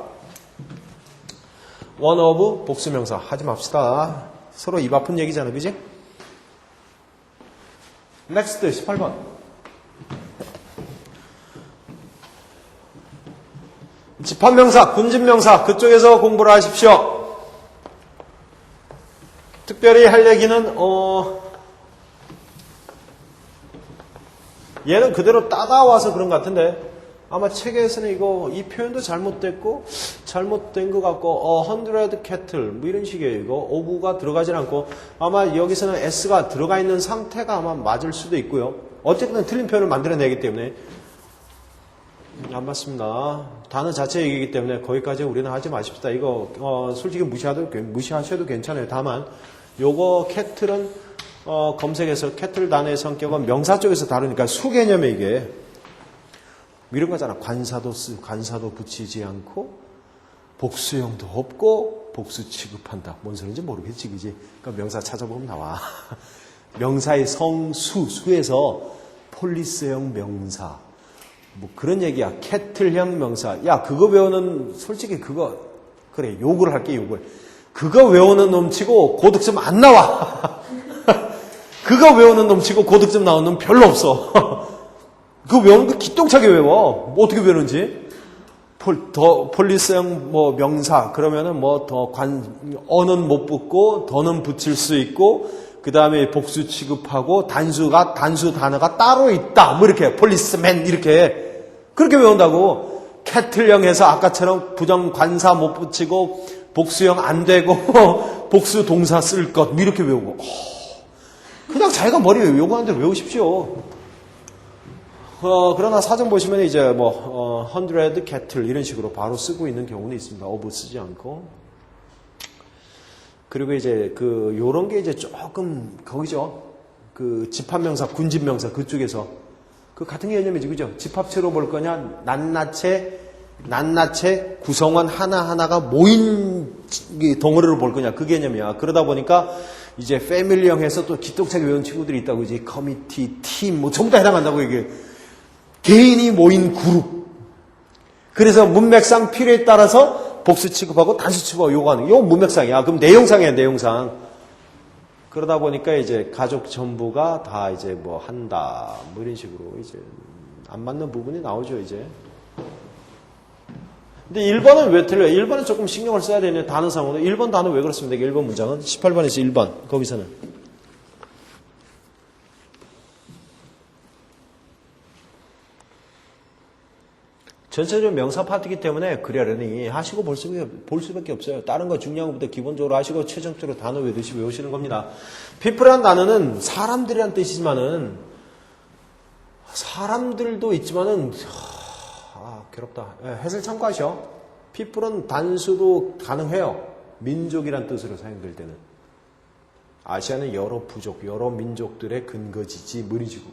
one of 복수명사 하지 맙시다. 서로 입 아픈 얘기잖아. 그지? next 18번. 집합명사, 군집명사 그쪽에서 공부를 하십시오. 특별히 할 얘기는 얘는 그대로 따라와서 그런 것 같은데 아마 책에서는 이 표현도 잘못됐고 잘못된 것 같고 100 cattle 뭐 이런 식이에요. 이거 of가 들어가진 않고 아마 여기서는 s가 들어가 있는 상태가 아마 맞을 수도 있고요. 어쨌든 틀린 표현을 만들어내기 때문에 안 맞습니다. 단어 자체 얘기이기 때문에 거기까지 우리는 하지 마십시다. 이거 솔직히 무시하셔도 괜찮아요. 다만 요거 캐틀은 검색해서 캐틀 단어의 성격은 명사 쪽에서 다루니까 수 개념에 이게 이런 거잖아. 관사도 붙이지 않고 복수형도 없고 복수 취급한다. 뭔 소리인지 모르겠지, 그지? 그러니까 명사 찾아보면 나와. 명사의 수에서 폴리스형 명사. 뭐 그런 얘기야. 캐틀형 명사. 야, 그거 외우는, 솔직히 그거, 그래, 욕을 할게, 욕을. 그거 외우는 놈치고 고득점 안 나와. 그거 외우는 놈치고 고득점 나오는 놈 별로 없어. 그거 외우는 거 기똥차게 외워. 뭐 어떻게 외우는지. 폴리스형 뭐 명사. 그러면은 뭐 어는 못 붙고, 더는 붙일 수 있고, 그 다음에 복수 취급하고, 단수 단어가 따로 있다. 뭐 이렇게, 폴리스맨, 이렇게. 그렇게 외운다고. 캐틀형에서 아까처럼 부정 관사 못 붙이고, 복수형 안 되고, 복수 동사 쓸 것, 뭐 이렇게 외우고. 그냥 자기가 머리에 요구하는 대로 외우십시오. 그러나 사전 보시면 이제 뭐, 100 캐틀 이런 식으로 바로 쓰고 있는 경우는 있습니다. 어부 쓰지 않고. 그리고 이제 요런 게 이제 조금, 거기죠. 집합명사, 군집명사 그쪽에서. 같은 개념이지, 그죠? 집합체로 볼 거냐, 낱낱의 구성원 하나하나가 모인 덩어리로 볼 거냐, 그 개념이야. 그러다 보니까 이제 패밀리형에서 또 기똥차게 외운 친구들이 있다고, 이제 커미티, 팀, 뭐 전부 다 해당한다고, 이게. 개인이 모인 그룹. 그래서 문맥상 필요에 따라서 복수 취급하고 단수 취급하고 요구하는, 요 문맥상이야. 그럼 내용상이야, 내용상. 그러다 보니까 이제 가족 전부가 다 이제 뭐 한다, 뭐 이런 식으로 이제 안 맞는 부분이 나오죠, 이제. 근데 1번은 왜 틀려요? 1번은 조금 신경을 써야 되는 단어상으로. 1번 단어 왜 그렇습니까? 1번 문장은 18번에서 1번 거기서는 전체적으로 명사 파트이기 때문에 그러려니 하시고 볼 수밖에 없어요. 다른 거 중요한 것부터 기본적으로 하시고 최종적으로 단어 외우시는 겁니다. people이라는 단어는 사람들이란 뜻이지만은 사람들도 있지만은 괴롭다. 해설 참고하셔. people은 단수도 가능해요. 민족이란 뜻으로 사용될 때는. 아시아는 여러 부족, 여러 민족들의 근거지지, 무리식으로.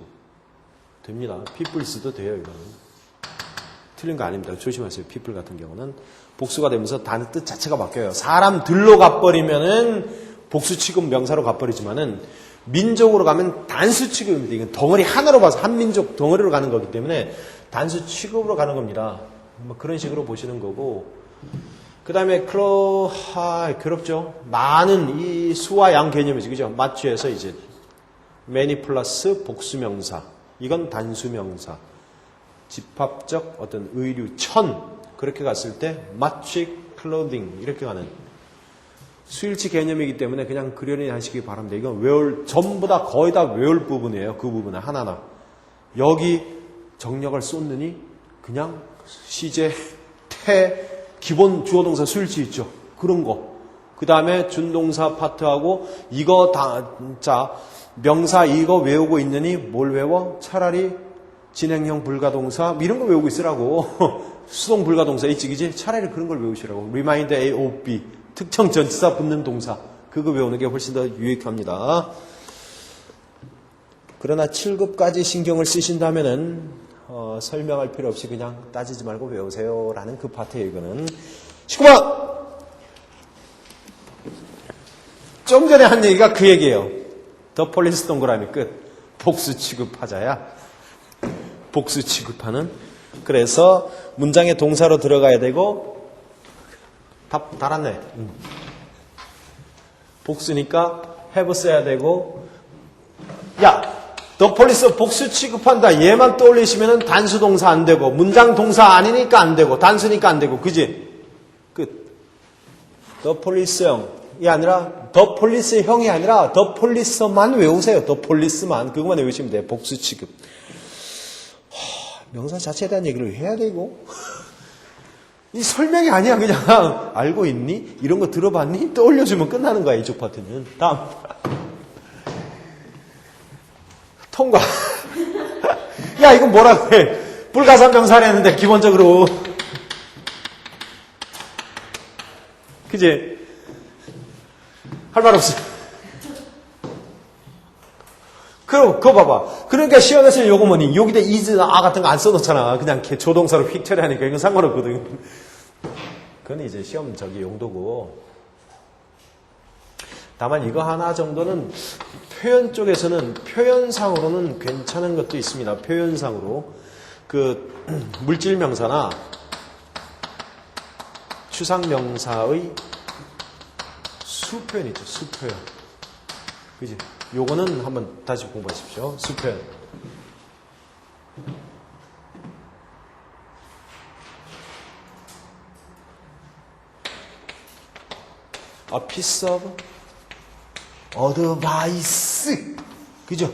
됩니다. peoples도 돼요, 이거는. 틀린 거 아닙니다. 조심하세요. people 같은 경우는. 복수가 되면서 단어 뜻 자체가 바뀌어요. 사람들로 가버리면은 복수 취급 명사로 가버리지만은 민족으로 가면 단수 취급입니다. 이건 덩어리 하나로 봐서 한 민족 덩어리로 가는 거기 때문에 단수 취급으로 가는 겁니다. 뭐 그런 식으로 보시는 거고. 그 다음에 괴롭죠. 많은 이 수와 양 개념이지, 그죠? 마취해서 이제 many 플러스 복수명사. 이건 단수명사. 집합적 어떤 의류, 그렇게 갔을 때 much clothing 이렇게 가는 수일치 개념이기 때문에 그냥 그려내 하시기 바랍니다. 이건 전부 다 거의 다 외울 부분이에요. 그 부분은 하나하나. 여기 정력을 쏟느니 그냥 시제, 기본 주어동사 수일치 있죠. 그런 거. 그 다음에 준동사 파트하고 이거 명사 이거 외우고 있느니 뭘 외워? 차라리 진행형 불가동사 이런 거 외우고 있으라고. 수동 불가동사 있지, 그지? 차라리 그런 걸 외우시라고. remind A of B 특정 전치사 붙는 동사 그거 외우는 게 훨씬 더 유익합니다. 그러나 7급까지 신경을 쓰신다면은 설명할 필요 없이 그냥 따지지 말고 외우세요 라는 그 파트예요. 이거는 19번 좀 전에 한 얘기가 그 얘기예요. 더 폴리스 동그라미 끝. 복수 취급하자야. 복수 취급하는. 그래서 문장의 동사로 들어가야 되고 답 달았네. 복수니까 have 써야 되고. 야, 더 폴리스 복수 취급한다. 얘만 떠올리시면은 단수 동사 안 되고 문장 동사 아니니까 안 되고 단수니까 안 되고, 그지? 끝. 더 폴리스형이 아니라 더 폴리스형이 아니라 더 폴리스만 외우세요. 더 폴리스만 그것만 외우시면 돼요. 복수 취급. 명사 자체에 대한 얘기를 해야 되고 이 설명이 아니야. 그냥 알고 있니? 이런 거 들어봤니? 떠올려주면 끝나는 거야. 이쪽 파트는. 다음 통과. 야, 이건 뭐라고 해? 불가산명사를 했는데 기본적으로 그지? 할 말 없어. 그럼 그거 봐봐. 그러니까 시험에서 요거 뭐니? 여기다 is, 아 같은 거 안 써놓잖아. 그냥 조동사로 휙 처리하니까 이건 상관없거든. 그건 이제 시험 저기 용도고. 다만 이거 하나 정도는 표현 쪽에서는 표현상으로는 괜찮은 것도 있습니다. 표현상으로 그 물질명사나 추상명사의 수표현 있죠. 수표현. 그지? 요거는 한번 다시 공부하십시오. 수표현. A piece of advice. 그죠?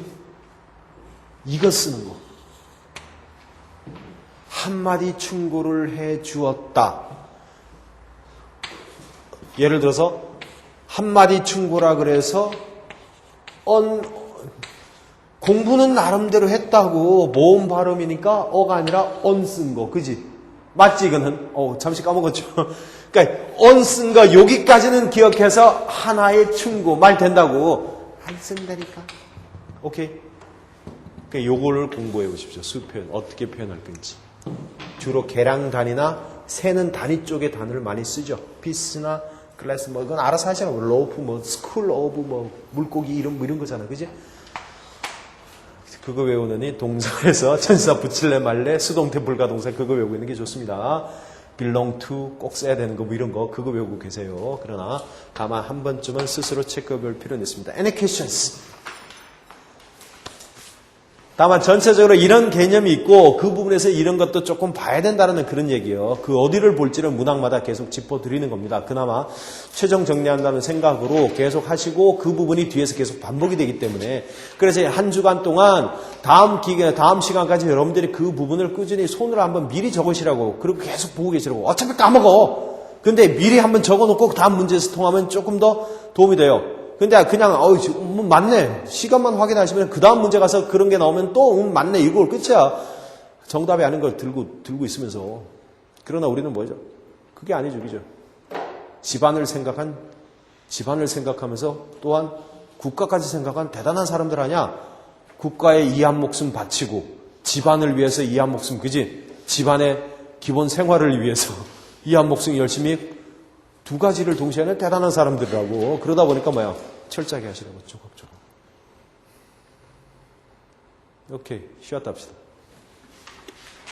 이거 쓰는 거. 한마디 충고를 해 주었다. 예를 들어서 한마디 충고라 그래서 공부는 나름대로 했다고 모음 발음이니까 어가 아니라 쓴 거. 그지? 맞지 이거는? 잠시 까먹었죠. 그러니까 쓴 거 여기까지는 기억해서 하나의 충고 말 된다고 안 쓴다니까. 오케이? 그러니까 요거를 공부해 보십시오. 수표현 어떻게 표현할 건지. 주로 개량 단위나 세는 단위 쪽의 단어를 많이 쓰죠. 피스나 클래스 뭐 이건 알아서 하시라고. 로프 뭐 스쿨 오브 뭐 물고기 이런 뭐 이런 거잖아. 그지? 그거 외우느니 동사에서 전사 붙일래 말래 수동태 불가동사 그거 외우고 있는 게 좋습니다. belong to 꼭 써야 되는 거 뭐 이런 거 그거 외우고 계세요. 그러나 다만 한 번쯤은 스스로 체크해 볼 필요는 있습니다. Any questions? 다만 전체적으로 이런 개념이 있고 그 부분에서 이런 것도 조금 봐야 된다는 그런 얘기예요. 그 어디를 볼지는 문항마다 계속 짚어드리는 겁니다. 그나마 최종 정리한다는 생각으로 계속 하시고 그 부분이 뒤에서 계속 반복이 되기 때문에 그래서 한 주간 동안 다음 시간까지 여러분들이 그 부분을 꾸준히 손으로 한번 미리 적으시라고 그리고 계속 보고 계시라고. 어차피 까먹어. 근데 미리 한번 적어놓고 다음 문제에서 통하면 조금 더 도움이 돼요. 근데 그냥 맞네. 시간만 확인하시면 그 다음 문제 가서 그런 게 나오면 또 맞네. 이거 끝이야. 정답이 아닌 걸 들고 있으면서. 그러나 우리는 뭐죠? 그게 아니죠. 그죠? 집안을 생각하면서 또한 국가까지 생각한 대단한 사람들 아니야. 국가에 이 한 목숨 바치고 집안을 위해서 이 한 목숨 그지? 집안의 기본 생활을 위해서 이 한 목숨 열심히 두 가지를 동시에 하는 대단한 사람들이라고. 그러다 보니까 뭐야? 철저하게 하시라고. 조금. 오케이. 쉬었다 합시다.